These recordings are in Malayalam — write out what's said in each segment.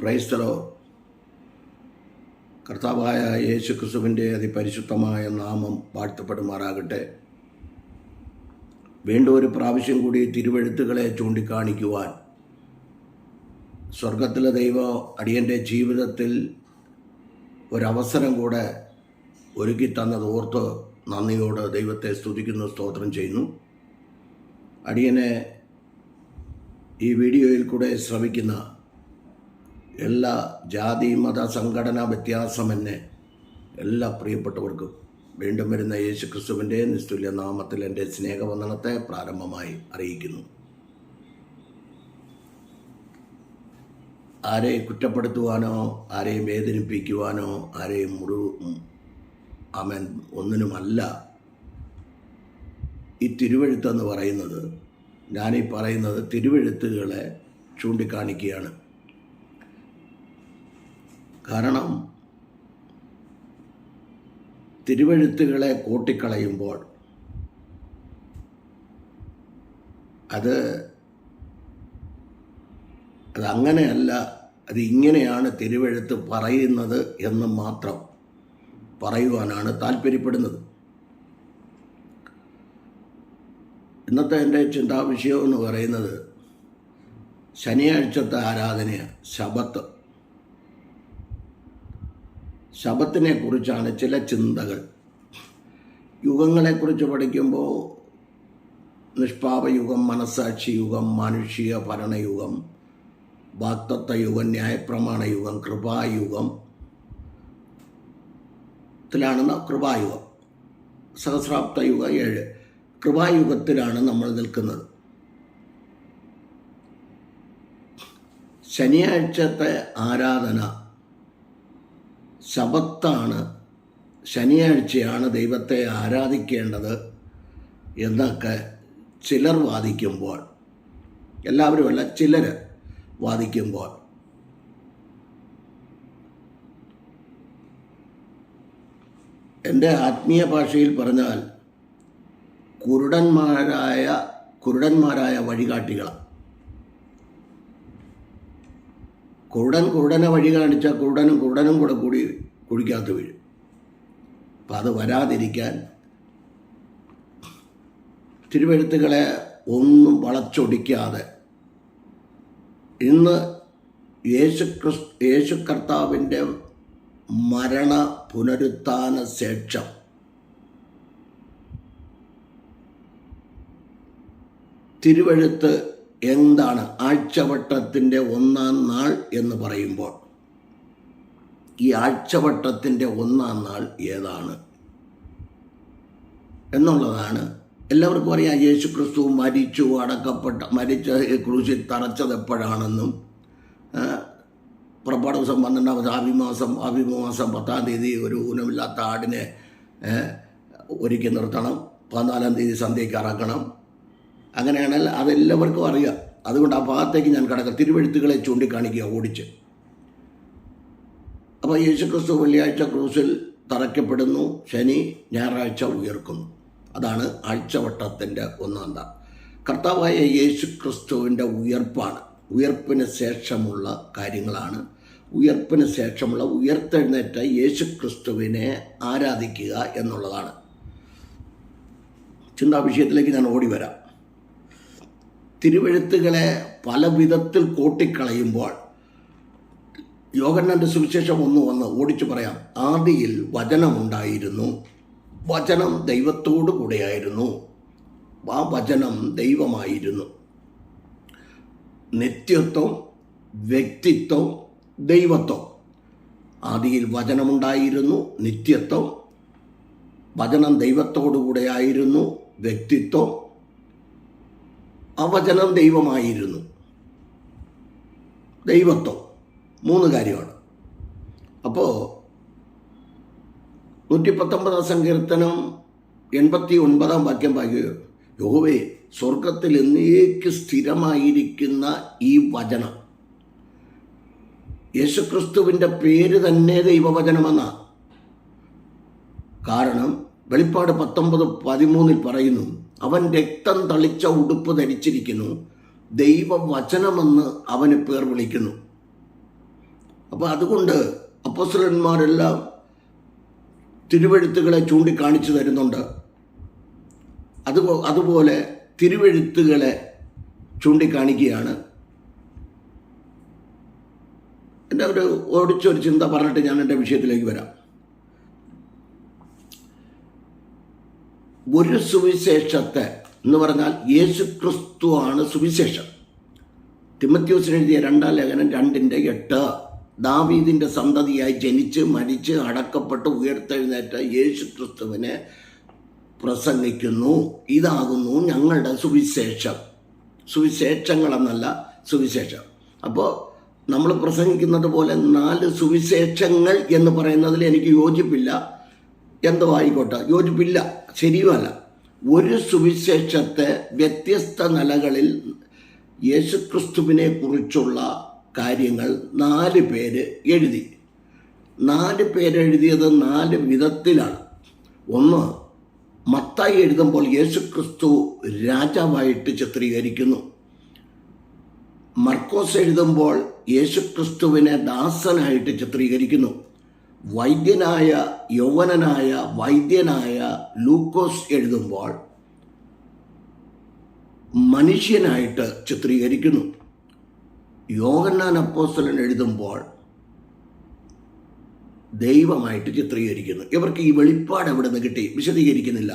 ക്രൈസ്തലോ കർത്താവായ യേശു ക്രിസ്തുവിൻ്റെ അതിപരിശുദ്ധമായ നാമം വാഴ്ത്തപ്പെടുമാറാകട്ടെ. വീണ്ടും ഒരു പ്രാവശ്യം കൂടി തിരുവെഴുത്തുകളെ ചൂണ്ടിക്കാണിക്കുവാൻ സ്വർഗത്തിലെ ദൈവം അടിയൻ്റെ ജീവിതത്തിൽ ഒരവസരം കൂടെ ഒരുക്കി തന്നത് ഓർത്ത് നന്ദിയോട് ദൈവത്തെ സ്തുതിക്കുന്നു, സ്തോത്രം ചെയ്യുന്നു. അടിയനെ ഈ വീഡിയോയിൽ കൂടെ ശ്രവിക്കുന്ന എല്ലാ ജാതി മത സംഘടനാ വ്യത്യാസമെന്നെ എല്ലാ പ്രിയപ്പെട്ടവർക്കും വീണ്ടും വരുന്ന യേശു ക്രിസ്തുവിൻ്റെ നിസ്തുല്യ നാമത്തിൽ എൻ്റെ സ്നേഹവന്ദനത്തെ പ്രാരംഭമായി അറിയിക്കുന്നു. ആരെയും കുറ്റപ്പെടുത്തുവാനോ ആരെയും വേദനിപ്പിക്കുവാനോ ആരെയും ആമേൻ ഒന്നിനുമല്ല ഈ തിരുവെഴുത്തെന്ന് പറയുന്നത്. ഞാനീ പറയുന്നത് തിരുവെഴുത്തുകളെ ചൂണ്ടിക്കാണിക്കുകയാണ്. കാരണം തിരുവെഴുത്തുകളെ കൂട്ടിക്കളയുമ്പോൾ അതങ്ങനെയല്ല, അത് ഇങ്ങനെയാണ് തിരുവെഴുത്ത് പറയുന്നത് എന്ന് മാത്രം പറയുവാനാണ് താല്പര്യപ്പെടുന്നത്. ഇന്നത്തെ എൻ്റെ ചിന്താവിഷയം എന്ന് പറയുന്നത് ശനിയാഴ്ചത്തെ ആരാധനയാണ്, ശബത്തിനെ കുറിച്ചാണ് ചില ചിന്തകൾ. യുഗങ്ങളെക്കുറിച്ച് പഠിക്കുമ്പോൾ നിഷ്പാപയുഗം, മനസ്സാക്ഷി യുഗം, മാനുഷിക ഭരണയുഗം, വാക്തത്വ യുഗം, ന്യായപ്രമാണ യുഗം, കൃപായുഗം ത്തിലാണ് കൃപായുഗം, സഹസ്രാബ്ദ യുഗം 7. കൃപായുഗത്തിലാണ് നമ്മൾ നിൽക്കുന്നത്. ശനിയാഴ്ചത്തെ ആരാധന ശബത്താണ്, ശനിയാഴ്ചയാണ് ദൈവത്തെ ആരാധിക്കേണ്ടത് എന്നൊക്കെ ചിലർ വാദിക്കുമ്പോൾ, എല്ലാവരുമല്ല ചിലർ വാദിക്കുമ്പോൾ, എൻ്റെ ആത്മീയ ഭാഷയിൽ പറഞ്ഞാൽ കുരുടന്മാരായ വഴികാട്ടികളാണ്. കുരുടനെ വഴി കാണിച്ചാൽ കുരുടനും കൂടെ കൂടി കുഴിക്കകത്ത് വീഴും. അപ്പം അത് വരാതിരിക്കാൻ തിരുവെഴുത്തുകളെ ഒന്നും വളച്ചൊടിക്കാതെ ഇന്ന് യേശു കർത്താവിൻ്റെ മരണ പുനരുത്ഥാന ശേഷം തിരുവെഴുത്ത് എന്താണ്, ആഴ്ചവട്ടത്തിൻ്റെ 1-ാം നാൾ എന്ന് പറയുമ്പോൾ ഈ ആഴ്ചവട്ടത്തിൻ്റെ 1-ാം നാൾ ഏതാണ് എന്നുള്ളതാണ്. എല്ലാവർക്കും അറിയാം, യേശു ക്രിസ്തു മരിച്ച ക്രൂശിൽ തറച്ചത് എപ്പോഴാണെന്നും, പുറപ്പാട് ദിവസം 12-ാമത് ആവിമാസം 10-ാം തീയതി ഒരു ഊനമില്ലാത്ത ആടിനെ ഒരുക്കി നിർത്തണം, 14-ാം തീയതി സന്ധ്യയ്ക്ക് അറക്കണം. അങ്ങനെയാണെങ്കിൽ അതെല്ലാവർക്കും അറിയാം. അതുകൊണ്ട് ആ ഭാഗത്തേക്ക് ഞാൻ കടക്കാം. തിരുവെഴുത്തുകളെ ചൂണ്ടിക്കാണിക്കുക ഓടിച്ച്. അപ്പോൾ യേശുക്രിസ്തു വെള്ളിയാഴ്ച ക്രൂസിൽ തറയ്ക്കപ്പെടുന്നു, ശനി ഞായറാഴ്ച ഉയർക്കുന്നു. അതാണ് ആഴ്ചവട്ടത്തിൻ്റെ 1-ാം നാൾ. കർത്താവായ യേശുക്രിസ്തുവിൻ്റെ ഉയർപ്പാണ്, ഉയർപ്പിന് ശേഷമുള്ള കാര്യങ്ങളാണ്. ഉയർപ്പിന് ശേഷമുള്ള ഉയർത്തെഴുന്നേറ്റ യേശുക്രിസ്തുവിനെ ആരാധിക്കുക എന്നുള്ളതാണ്. ചിന്താവിഷയത്തിലേക്ക് ഞാൻ ഓടി വരാം. തിരുവെഴുത്തുകളെ പല വിധത്തിൽ കൂട്ടിക്കളയുമ്പോൾ യോഹന്നാന്റെ സുവിശേഷം 1:1 ഓടിച്ചു പറയാം. ആദിയിൽ വചനമുണ്ടായിരുന്നു, വചനം ദൈവത്തോടു കൂടെയായിരുന്നു, ആ വചനം ദൈവമായിരുന്നു. നിത്യത്വം, വ്യക്തിത്വം, ദൈവത്വം. ആദിയിൽ വചനമുണ്ടായിരുന്നു, നിത്യത്വം, വചനം ദൈവത്തോടു കൂടെയായിരുന്നു, വ്യക്തിത്വം, ആ വചനം ദൈവമായിരുന്നു, ദൈവത്വം. 3 കാര്യമാണ്. അപ്പോൾ 119 സങ്കീർത്തനം 89 വാക്യം വായിക്കുക. യഹോവേ, സ്വർഗത്തിൽ എന്നേക്ക് സ്ഥിരമായിരിക്കുന്ന ഈ വചനം. യേശുക്രിസ്തുവിൻ്റെ പേര് തന്നെ ദൈവവചനമെന്നാണ്. കാരണം വെളിപ്പാട് 19:13 പറയുന്നു, അവൻ രക്തം തളിച്ച ഉടുപ്പ് ധരിച്ചിരിക്കുന്നു, ദൈവവചനമെന്ന് അവന് പേർ വിളിക്കുന്നു. അപ്പോൾ അതുകൊണ്ട് അപ്പോസ്തലന്മാരെല്ലാം തിരുവെഴുത്തുകളെ ചൂണ്ടിക്കാണിച്ചു തരുന്നുണ്ട്. അതുപോലെ തിരുവെഴുത്തുകളെ ചൂണ്ടിക്കാണിക്കുകയാണ്. എൻ്റെ ഒരു ഓടിച്ചൊരു ചിന്ത പറഞ്ഞിട്ട് ഞാൻ എൻ്റെ വിഷയത്തിലേക്ക് വരാം. ഒരു സുവിശേഷത്തെ എന്ന് പറഞ്ഞാൽ യേശുക്രിസ്തു ആണ് സുവിശേഷം. തിമോഥെയോസിന് എഴുതിയ 2 ലേഖനം 2:8 ദാവീദിൻ്റെ സന്തതിയായി ജനിച്ച് മരിച്ച് അടക്കപ്പെട്ട് ഉയർത്തെഴുന്നേറ്റ യേശുക്രിസ്തുവിനെ പ്രസംഗിക്കുന്നു. ഇതാകുന്നു ഞങ്ങളുടെ സുവിശേഷം. സുവിശേഷങ്ങളെന്നല്ല, സുവിശേഷം. അപ്പോൾ നമ്മൾ പ്രസംഗിക്കുന്നത് പോലെ 4 സുവിശേഷങ്ങൾ എന്ന് പറയുന്നതിൽ എനിക്ക് യോജിപ്പില്ല. എന്തോ ആയിക്കോട്ടെ, യോജിപ്പില്ല, ശരിയുമല്ല. ഒരു സുവിശേഷത്തെ വ്യത്യസ്ത നിലകളിൽ യേശുക്രിസ്തുവിനെ കുറിച്ചുള്ള കാര്യങ്ങൾ 4 പേര് എഴുതി. 4 പേരെഴുതിയത് 4 വിധത്തിലാണ്. ഒന്ന്, മത്തായി എഴുതുമ്പോൾ യേശുക്രിസ്തു രാജാവായിട്ട് ചിത്രീകരിക്കുന്നു. മർക്കോസ് എഴുതുമ്പോൾ യേശുക്രിസ്തുവിനെ ദാസനായിട്ട് ചിത്രീകരിക്കുന്നു. യൗവനനായ വൈദ്യനായ ലൂക്കോസ് എഴുതുമ്പോൾ മനുഷ്യനായിട്ട് ചിത്രീകരിക്കുന്നു. യോഹന്നാൻ അപ്പോസ്തലൻ എഴുതുമ്പോൾ ദൈവമായിട്ട് ചിത്രീകരിക്കുന്നു. ഇവർക്ക് ഈ വെളിപ്പാട് എവിടെ നിന്ന് കിട്ടി വിശദീകരിക്കുന്നില്ല.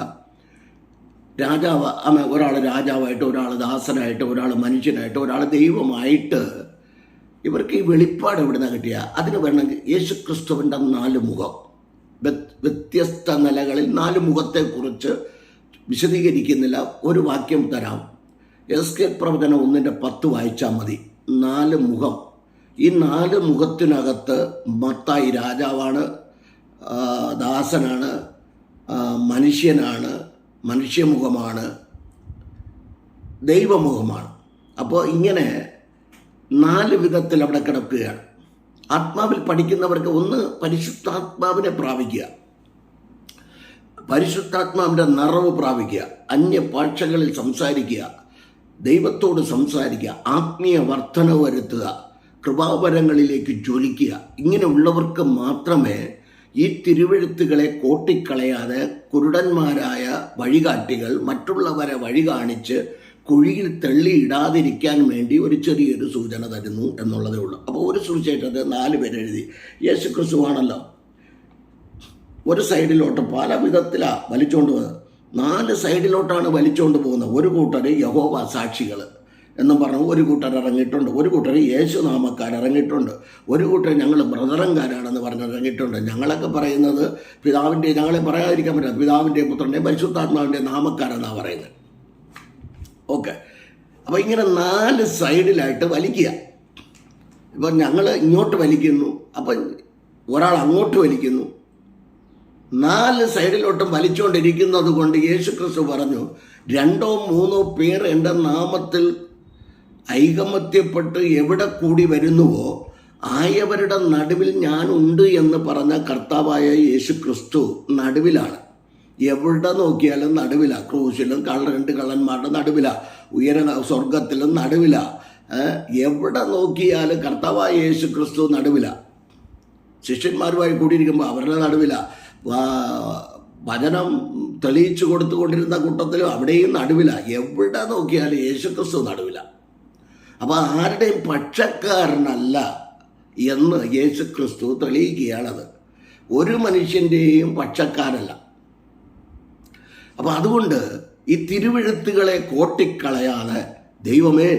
ഒരാൾ രാജാവായിട്ട്, ഒരാൾ ദാസനായിട്ട്, ഒരാൾ മനുഷ്യനായിട്ട്, ഒരാൾ ദൈവമായിട്ട്, ഇവർക്ക് ഈ വെളിപ്പാട് എവിടെ നിന്ന് കിട്ടിയ? അതിന് വേണമെങ്കിൽ യേശുക്രിസ്തുവിൻ്റെ 4 മുഖം, വ്യത്യസ്ത നിലകളിൽ 4 മുഖത്തെക്കുറിച്ച് വിശദീകരിക്കുന്നില്ല. ഒരു വാക്യം തരാം. എസ്കേൽ പ്രവചനം 1:10 വായിച്ചാൽ മതി. 4 മുഖം. ഈ 4 മുഖത്തിനകത്ത് മത്തായി രാജാവാണ്, ദാസനാണ്, മനുഷ്യനാണ്, മനുഷ്യമുഖമാണ്, ദൈവമുഖമാണ്. അപ്പോൾ ഇങ്ങനെ 4 വിധത്തിൽ അവിടെ കിടക്കുകയാണ്. ആത്മാവിൽ പഠിക്കുന്നവർക്ക് ഒന്ന് പരിശുദ്ധാത്മാവിനെ പ്രാപിക്കുക, പരിശുദ്ധാത്മാവിൻ്റെ നിറവ് പ്രാപിക്കുക, അന്യഭാഷകളിൽ സംസാരിക്കുക, ദൈവത്തോട് സംസാരിക്കുക, ആത്മീയ വർധന വരുത്തുക, കൃപാവരങ്ങളിലേക്ക് ജ്വലിക്കുക. ഇങ്ങനെയുള്ളവർക്ക് മാത്രമേ ഈ തിരുവെഴുത്തുകളെ കോട്ടിക്കളയാതെ കുരുടന്മാരായ വഴികാട്ടികൾ മറ്റുള്ളവരെ വഴി കാണിച്ച് കുഴിയിൽ തള്ളിയിടാതിരിക്കാൻ വേണ്ടി ഒരു ചെറിയൊരു സൂചന തരുന്നു എന്നുള്ളതേ ഉള്ളൂ. അപ്പോൾ ഒരു സുവിശേഷത്തെ 4 പേരെഴുതി. യേശുക്രിസ്തുവാണല്ലോ ഒരു സൈഡിലോട്ട് പല വിധത്തിലാണ് വലിച്ചുകൊണ്ട് പോകുന്നത്. 4 സൈഡിലോട്ടാണ് വലിച്ചുകൊണ്ട് പോകുന്നത്. ഒരു കൂട്ടർ യഹോവ സാക്ഷികൾ എന്നും പറഞ്ഞു ഒരു കൂട്ടർ ഇറങ്ങിയിട്ടുണ്ട്, ഒരു കൂട്ടർ യേശുനാമക്കാർ ഇറങ്ങിയിട്ടുണ്ട്, ഒരു കൂട്ടർ ഞങ്ങൾ ബ്രദറൻകാരാണെന്ന് പറഞ്ഞ് ഇറങ്ങിയിട്ടുണ്ട്. ഞങ്ങളൊക്കെ പറയുന്നത് ഞങ്ങളെ പറയാതിരിക്കാൻ പറ്റില്ല, പിതാവിൻ്റെയും പുത്രൻ്റെയും പരിശുദ്ധാത്മാവിൻ്റെയും നാമക്കാരെന്നാണ് പറയുന്നത്. ഓക്കെ. അപ്പോൾ ഇങ്ങനെ 4 സൈഡിലായിട്ട് വലിക്കുക. ഇപ്പം ഞങ്ങൾ ഇങ്ങോട്ട് വലിക്കുന്നു, അപ്പം ഒരാൾ അങ്ങോട്ട് വലിക്കുന്നു. 4 സൈഡിലോട്ടും വലിച്ചുകൊണ്ടിരിക്കുന്നത് കൊണ്ട് യേശുക്രിസ്തു പറഞ്ഞു, 2 3 പേർ എൻ്റെ നാമത്തിൽ ഐകമത്യപ്പെട്ട് എവിടെ കൂടി വരുന്നുവോ ആയവരുടെ നടുവിൽ ഞാനുണ്ട് എന്ന് പറഞ്ഞ കർത്താവായ യേശുക്രിസ്തു നടുവിലാണ്. എവിടെ നോക്കിയാലും നടുവിലാണ്. ക്രൂശിലും 2 കള്ളന്മാരുടെ നടുവിലാണ്, സ്വർഗത്തിലും നടുവിലാണ്. എവിടെ നോക്കിയാലും കർത്താവായ യേശുക്രിസ്തു നടുവിലാണ്. ശിഷ്യന്മാരുമായി കൂടിയിരിക്കുമ്പോൾ അവരുടെ നടുവിലാണ്. വചനം തെളിയിച്ചു കൊടുത്തുകൊണ്ടിരുന്ന കൂട്ടത്തിലും അവിടെയും നടുവിലാണ്. എവിടെ നോക്കിയാലും യേശുക്രിസ്തു നടുവിലാണ്. അപ്പോൾ ആരുടെയും പക്ഷക്കാരനല്ല എന്ന് യേശുക്രിസ്തു തെളിയിക്കുകയാണത്. ഒരു മനുഷ്യൻ്റെയും പക്ഷക്കാരല്ല. അപ്പോൾ അതുകൊണ്ട് ഈ തിരുവെഴുത്തുകളെ കോട്ടിക്കളയാതെ ദൈവമേ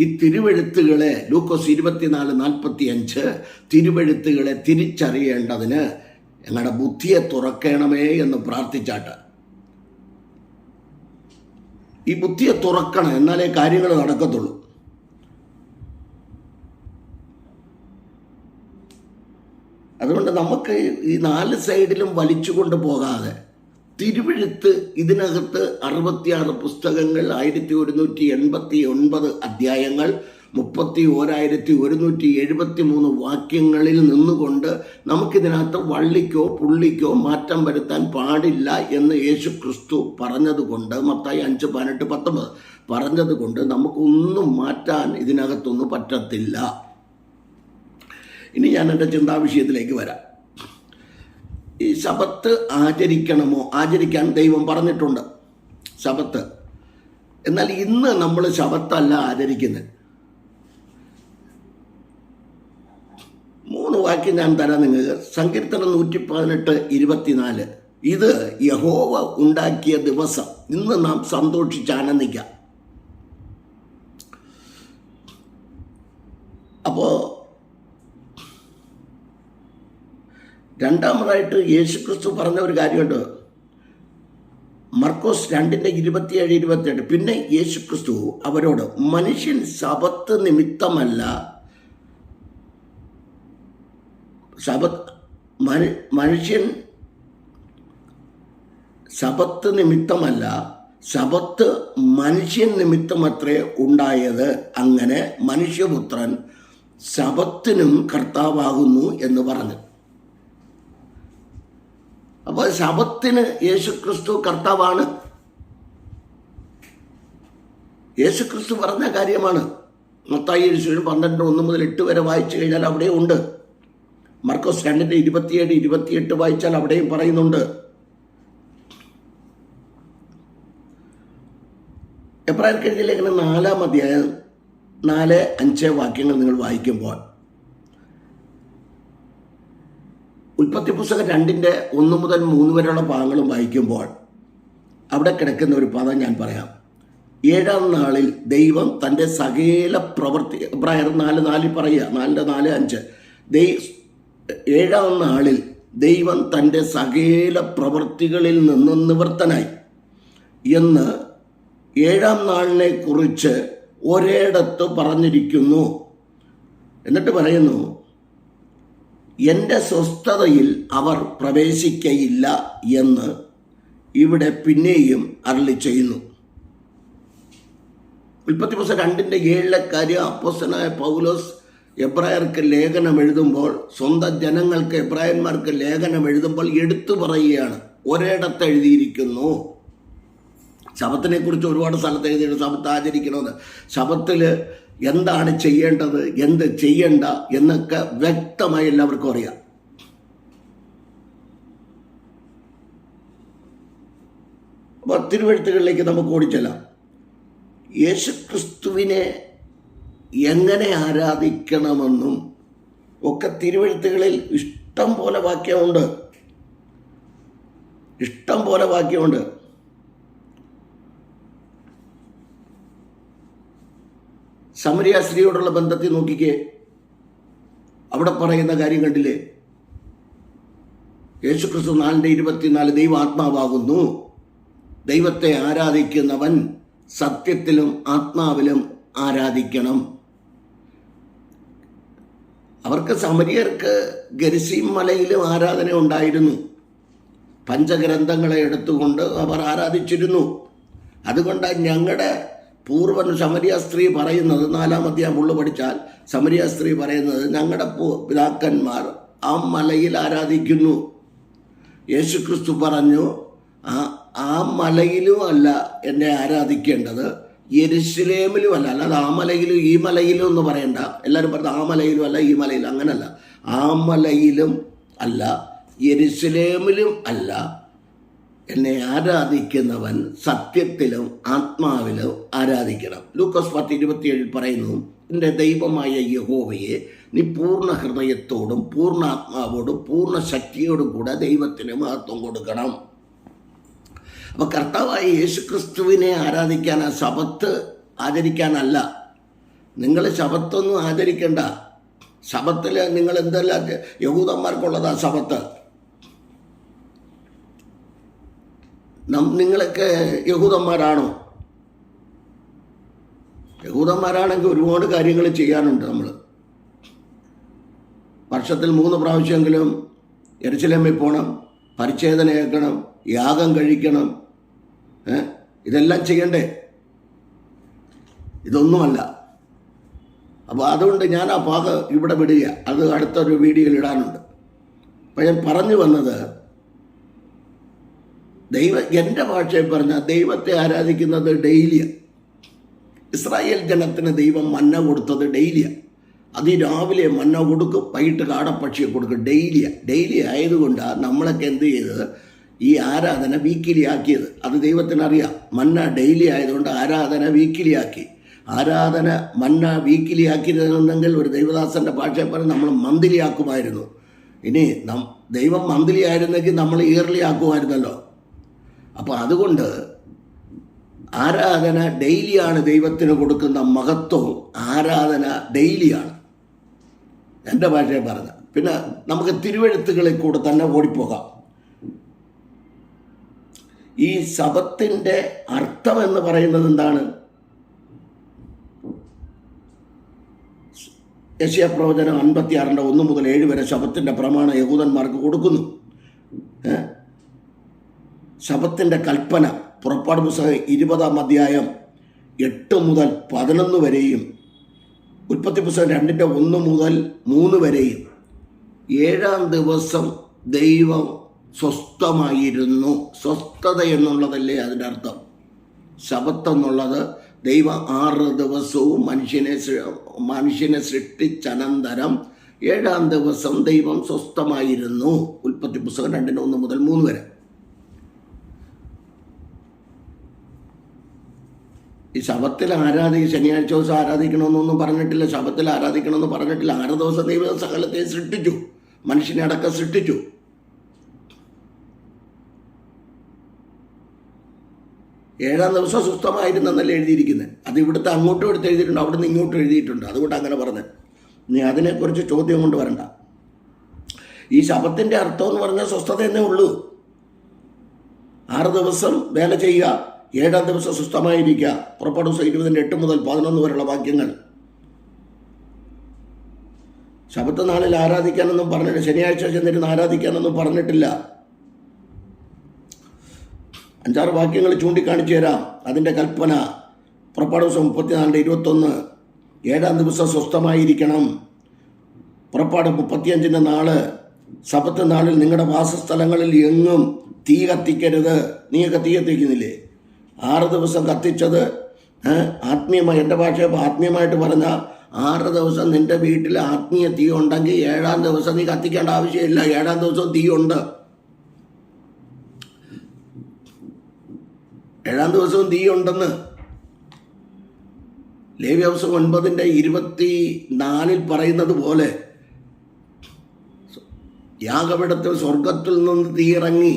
ഈ തിരുവെഴുത്തുകളെ ലൂക്കോസ് 24:45 തിരുവെഴുത്തുകളെ തിരിച്ചറിയേണ്ടതിന് ഞങ്ങളുടെ ബുദ്ധിയെ തുറക്കണമേ എന്ന് പ്രാർത്ഥിച്ചാട്ട്. ഈ ബുദ്ധിയെ തുറക്കണം, എന്നാലേ കാര്യങ്ങൾ നടക്കത്തുള്ളൂ. അതുകൊണ്ട് നമുക്ക് ഈ 4 സൈഡിലും വലിച്ചു കൊണ്ട് പോകാതെ തിരുവെഴുത്ത്, ഇതിനകത്ത് 66 പുസ്തകങ്ങൾ, 1189 അധ്യായങ്ങൾ, 31,173 വാക്യങ്ങളിൽ നിന്നുകൊണ്ട് നമുക്കിതിനകത്ത് വള്ളിക്കോ പുള്ളിക്കോ മാറ്റം വരുത്താൻ പാടില്ല എന്ന് യേശുക്രിസ്തു പറഞ്ഞതുകൊണ്ട്, മത്തായി 5:18-19 പറഞ്ഞതുകൊണ്ട് നമുക്കൊന്നും മാറ്റാൻ ഇതിനകത്തൊന്നും പറ്റത്തില്ല. ഇനി ഞാൻ എൻ്റെ ചിന്താവിഷയത്തിലേക്ക് വരാം. ഈ ശബത്ത് ആചരിക്കണമോ? ആചരിക്കാൻ ദൈവം പറഞ്ഞിട്ടുണ്ട് ശബത്ത്. എന്നാൽ ഇന്ന് നമ്മൾ ശബത്തല്ല ആചരിക്കുന്നത്. 3 വാക്യം ഞാൻ തരാം നിങ്ങൾക്ക്. സങ്കീർത്തനം 118:24. ഇത് യഹോവ ഉണ്ടാക്കിയ ദിവസം, ഇന്ന് നാം സന്തോഷിച്ച് ആനന്ദിക്കാം. അപ്പോൾ രണ്ടാമതായിട്ട് യേശുക്രിസ്തു പറഞ്ഞ ഒരു കാര്യമുണ്ട്. മർക്കോസ് 2:27-28. പിന്നെ യേശുക്രിസ്തു അവരോട്, മനുഷ്യൻ ശബത്ത് നിമിത്തമല്ല മനുഷ്യൻ ശബത്ത് നിമിത്തമല്ല, ശബത്ത് മനുഷ്യൻ നിമിത്തമത്രേ ഉണ്ടായത്. അങ്ങനെ മനുഷ്യപുത്രൻ ശബത്തിനും കർത്താവാകുന്നു എന്ന് പറഞ്ഞു. അപ്പോൾ ശബത്തിന് യേശുക്രിസ്തു കർത്താവാണ്. യേശുക്രിസ്തു പറഞ്ഞ കാര്യമാണ്. മത്തായി 12:1-8 വരെ വായിച്ചു കഴിഞ്ഞാൽ അവിടെ ഉണ്ട്. മർക്കോസ് 2:27-28 വായിച്ചാൽ അവിടെയും പറയുന്നുണ്ട്. എബ്രായർക്ക് എഴുതിയ ലേഖനം 4-ാം അധ്യായം 4-5 വാക്യങ്ങൾ നിങ്ങൾ വായിക്കുമ്പോൾ, ഉൽപ്പത്തി പുസ്തകം 2:1-3 വരെയുള്ള ഭാഗങ്ങളും വായിക്കുമ്പോൾ അവിടെ കിടക്കുന്ന ഒരു പദം ഞാൻ പറയാം. 7-ാം നാളിൽ ദൈവം തൻ്റെ സകല പ്രവൃത്തി, എബ്രായർ 4:4 പറയുക, 4:4-5, 7-ാം നാളിൽ ദൈവം തൻ്റെ സകല പ്രവൃത്തികളിൽ നിന്ന് നിവൃത്തനായി എന്ന് 7-ാം നാളിനെ കുറിച്ച് ഒരിടത്ത് പറഞ്ഞിരിക്കുന്നു. എന്നിട്ട് പറയുന്നു, എൻ്റെ സ്വസ്ഥതയിൽ അവർ പ്രവേശിക്കയില്ല എന്ന് ഇവിടെ പിന്നെയും അരുളി ചെയ്യുന്നു. ഉൽപ്പത്തി പുസ്തകം 2:7 കാര്യം അപ്പോസ്തലനായ പൗലോസ് എബ്രായർക്ക് ലേഖനം എഴുതുമ്പോൾ, സ്വന്തം ജനങ്ങൾക്ക് എബ്രായന്മാർക്ക് ലേഖനം എഴുതുമ്പോൾ എടുത്തു പറയുകയാണ്. ഒരിടത്ത് എഴുതിയിരിക്കുന്നു. ശബത്തിനെ കുറിച്ച് ഒരുപാട് സ്ഥലത്ത് എഴുതിയിട്ട് ശബത്ത് ആചരിക്കണമെന്ന്, ശബത്തിൽ എന്താണ് ചെയ്യേണ്ടത്, എന്ത് ചെയ്യണ്ട എന്നൊക്കെ വ്യക്തമായി എല്ലാവർക്കും അറിയാം. അപ്പോൾ തിരുവെഴുത്തുകളിലേക്ക് നമുക്ക് ഓടിച്ചെല്ലാം. യേശുക്രിസ്തുവിനെ എങ്ങനെ ആരാധിക്കണമെന്നും ഒക്കെ തിരുവെഴുത്തുകളിൽ ഇഷ്ടം പോലെ വാക്യമുണ്ട്. സമരിയ സ്ത്രീയോടുള്ള ബന്ധത്തിൽ നോക്കിക്കേ, അവിടെ പറയുന്ന കാര്യം കണ്ടില്ലേ? യേശുക്രിസ്തു 4:24 ദൈവ ആത്മാവാകുന്നു, ദൈവത്തെ ആരാധിക്കുന്നവൻ സത്യത്തിലും ആത്മാവിലും ആരാധിക്കണം. അവർക്ക് സമരിയർക്ക് ഗെരിസീം മലയിലും ആരാധന ഉണ്ടായിരുന്നു. പഞ്ചഗ്രന്ഥങ്ങളെ എടുത്തുകൊണ്ട് അവർ ആരാധിച്ചിരുന്നു. അതുകൊണ്ടാണ് ഞങ്ങളുടെ പൂർവ്വൻ സമരിയ സ്ത്രീ പറയുന്നത്, 4-ാം അധ്യായം ഉള്ളു പഠിച്ചാൽ സമരിയ സ്ത്രീ പറയുന്നത്, ഞങ്ങളുടെ പിതാക്കന്മാർ ആ മലയിൽ ആരാധിക്കുന്നു. യേശുക്രിസ്തു പറഞ്ഞു, ആ മലയിലും അല്ല എന്നെ ആരാധിക്കേണ്ടത്, യെരുശലേമിലും അല്ല. അല്ലാതെ ആ മലയിലും ഈ മലയിലും എന്ന് പറയണ്ട. എല്ലാവരും പറഞ്ഞത് ആ മലയിലും അല്ല ഈ മലയിലും, അങ്ങനല്ല. ആ മലയിലും അല്ല, യെരുശലേമിലും അല്ല, എന്നെ ആരാധിക്കുന്നവൻ സത്യത്തിലും ആത്മാവിലും ആരാധിക്കണം. ലൂക്കോസ് 10:27 പറയുന്നു, എൻ്റെ ദൈവമായ യഹോവയെ നീ പൂർണ്ണ ഹൃദയത്തോടും പൂർണ്ണ ആത്മാവോടും പൂർണ്ണ ശക്തിയോടും കൂടെ ദൈവത്തിന് മഹത്വം കൊടുക്കണം. അപ്പോൾ കർത്താവായ യേശുക്രിസ്തുവിനെ ആരാധിക്കാൻ, ശബത്ത് ആചരിക്കാനല്ല. നിങ്ങൾ ശബത്തൊന്നും ആചരിക്കണ്ട. ശബത്തിൽ നിങ്ങൾ എന്തെല്ലാം, യഹൂദന്മാർക്കുള്ളതാ ശബത്ത്. നിങ്ങളൊക്കെ യഹൂദന്മാരാണോ? യഹൂദന്മാരാണെങ്കിൽ ഒരുപാട് കാര്യങ്ങൾ ചെയ്യാനുണ്ട്. നമ്മൾ വർഷത്തിൽ 3 പ്രാവശ്യമെങ്കിലും യെരുശലേമിൽ പോകണം, പരിച്ഛേദന ഏൽക്കണം, യാഗം കഴിക്കണം. ഇതെല്ലാം ചെയ്യണ്ടേ? ഇതൊന്നുമല്ല. അപ്പോൾ അതുകൊണ്ട് ഞാൻ ആ ഭാഗം ഇവിടെ വിടുക, അത് അടുത്തൊരു വീഡിയോയിൽ ഇടാനുണ്ട്. അപ്പം ഞാൻ പറഞ്ഞു വന്നത്, എൻ്റെ ഭാഷയിൽ പറഞ്ഞാൽ ദൈവത്തെ ആരാധിക്കുന്നത് ഡെയിലിയാണ്. ഇസ്രായേൽ ജനത്തിന് ദൈവം മന്ന കൊടുത്തത് ഡെയിലിയാണ്. അതിരാവിലെ മന്ന കൊടുക്കും, വൈകിട്ട് കാടപ്പക്ഷിയെ കൊടുക്കും. ഡെയിലി ആയതുകൊണ്ടാണ് നമ്മളൊക്കെ എന്ത് ചെയ്തത്, ഈ ആരാധന വീക്കിലി ആക്കിയത്. അത് ദൈവത്തിനറിയാം. മന്ന ഡെയിലി ആയതുകൊണ്ട് ആരാധന വീക്കിലി ആക്കി. ആരാധന മന്ന വീക്കിലി ആക്കിയിരുന്നെങ്കിൽ ഒരു ദൈവദാസൻ്റെ ഭാഷയെ പറഞ്ഞ് നമ്മൾ മന്ത്ലി ആക്കുമായിരുന്നു. ഇനി ദൈവം മന്ത്ലി ആയിരുന്നെങ്കിൽ നമ്മൾ ഇയർലി ആക്കുമായിരുന്നല്ലോ. അപ്പോൾ അതുകൊണ്ട് ആരാധന ഡെയിലിയാണ്. ദൈവത്തിന് കൊടുക്കുന്ന മഹത്വം ആരാധന ഡെയിലിയാണ്, എൻ്റെ ഭാഷയെ പറഞ്ഞ. പിന്നെ നമുക്ക് തിരുവെഴുത്തുകളിൽ കൂടെ തന്നെ ഓടിപ്പോകാം. ഈ ശബത്തിൻ്റെ അർത്ഥം എന്ന് പറയുന്നത് എന്താണ്? യെശയ്യാപ്രവചനം 56:1-7 വരെ ശബത്തിൻ്റെ പ്രമാണം യഹൂദന്മാർക്ക് കൊടുക്കുന്നു. ശബത്തിൻ്റെ കൽപ്പന പുറപ്പാട് പുസ്തകം 20-ാം അധ്യായം 8-11 വരെയും ഉൽപ്പത്തി പുസ്തകം 2:1-3 വരെയും 7-ാം ദിവസം ദൈവം സ്വസ്ഥമായിരുന്നു. സ്വസ്ഥത എന്നുള്ളതല്ലേ അതിൻ്റെ അർത്ഥം. ശബത്ത് എന്നുള്ളത് ദൈവം 6 ദിവസവും മനുഷ്യനെ സൃഷ്ടിച്ചനന്തരം 7-ാം ദിവസം ദൈവം സ്വസ്ഥമായിരുന്നു. ഉൽപ്പത്തി പുസ്തകം 2:1-3 വരെ. ഈ ശബത്തിൽ ശനിയാഴ്ച ദിവസം ആരാധിക്കണമെന്നൊന്നും പറഞ്ഞിട്ടില്ല. ശബത്തിൽ ആരാധിക്കണമെന്ന് പറഞ്ഞിട്ടില്ല. 6 ദിവസം ദൈവം സകലത്തെ സൃഷ്ടിച്ചു, മനുഷ്യനെ അടക്കം സൃഷ്ടിച്ചു. ഏഴാം ദിവസം സ്വസ്ഥമായിരുന്നെന്നല്ലേ എഴുതിയിരിക്കുന്നത്. അത് ഇവിടുത്തെ അങ്ങോട്ടും എടുത്ത് എഴുതിയിട്ടുണ്ട്, അവിടുന്ന് ഇങ്ങോട്ടും എഴുതിയിട്ടുണ്ട്. അതുകൊണ്ട് അങ്ങനെ പറഞ്ഞത്. നീ അതിനെക്കുറിച്ച് ചോദ്യം കൊണ്ട് വരണ്ട. ഈ ശബത്തിൻ്റെ അർത്ഥം എന്ന് പറഞ്ഞാൽ സ്വസ്ഥത എന്നേ ഉള്ളൂ. 6 ദിവസം വേല ചെയ്യുക, 7-ാം ദിവസം സ്വസ്ഥമായിരിക്കുക. പുറപ്പാട് ദിവസം 20:8-11 വരെയുള്ള വാക്യങ്ങൾ. ശബത്ത് നാളിൽ ആരാധിക്കാനൊന്നും പറഞ്ഞില്ല. ശനിയാഴ്ച ചെന്നിരുന്ന് ആരാധിക്കാനൊന്നും പറഞ്ഞിട്ടില്ല. 5-6 വാക്യങ്ങൾ ചൂണ്ടിക്കാണിച്ചു തരാം. അതിൻ്റെ കൽപ്പന പുറപ്പാട് ദിവസം 34:21, 7-ാം ദിവസം സ്വസ്ഥമായിരിക്കണം. പുറപ്പാട് 35-ന്റെ നാള് ശബത്ത് നാളിൽ നിങ്ങളുടെ വാസസ്ഥലങ്ങളിൽ എങ്ങും തീ കത്തിക്കരുത്. നീയൊക്കെ തീ കത്തിക്കുന്നില്ലേ? 6 ദിവസം കത്തിച്ചത് ആത്മീയമായി, എൻ്റെ ഭാഷ ആത്മീയമായിട്ട് പറഞ്ഞ 6 ദിവസം നിൻ്റെ വീട്ടിൽ ആത്മീയ തീ ഉണ്ടെങ്കിൽ 7-ാം ദിവസം നീ കത്തിക്കേണ്ട ആവശ്യമില്ല. 7-ാം ദിവസം തീ ഉണ്ട്. 7-ാം ദിവസവും തീ ഉണ്ടെന്ന് ലേവ്യവസം 9:24 പറയുന്നത് പോലെ യാഗപീഠത്തിൽ സ്വർഗത്തിൽ നിന്ന് തീ ഇറങ്ങി.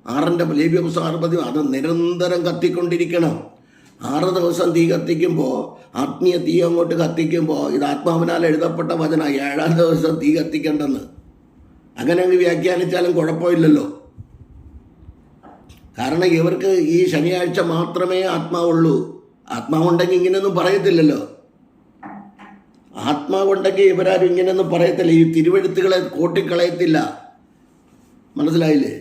6-ന്റെ ലേവ്യവസം 60 അത് നിരന്തരം കത്തിക്കൊണ്ടിരിക്കണം. 6 ദിവസം തീ കത്തിക്കുമ്പോൾ, ആത്മീയ തീ അങ്ങോട്ട് കത്തിക്കുമ്പോൾ, ഇത് ആത്മാവിനാൽ എഴുതപ്പെട്ട വചന 7-ാം ദിവസം തീ കത്തിക്കണ്ടെന്ന്. അങ്ങനെ അങ്ങ് വ്യാഖ്യാനിച്ചാലും കുഴപ്പമില്ലല്ലോ. കാരണം ഇവർക്ക് ഈ ശനിയാഴ്ച മാത്രമേ ആത്മാവുള്ളൂ. ആത്മാവുണ്ടെങ്കിൽ ഇങ്ങനെയൊന്നും പറയത്തില്ലല്ലോ. ആത്മാവുണ്ടെങ്കിൽ ഇവരാരും ഇങ്ങനെയൊന്നും പറയത്തില്ല. ഈ തിരുവെഴുത്തുകളെ കൂട്ടിക്കളയത്തില്ല. മനസ്സിലായില്ലേ?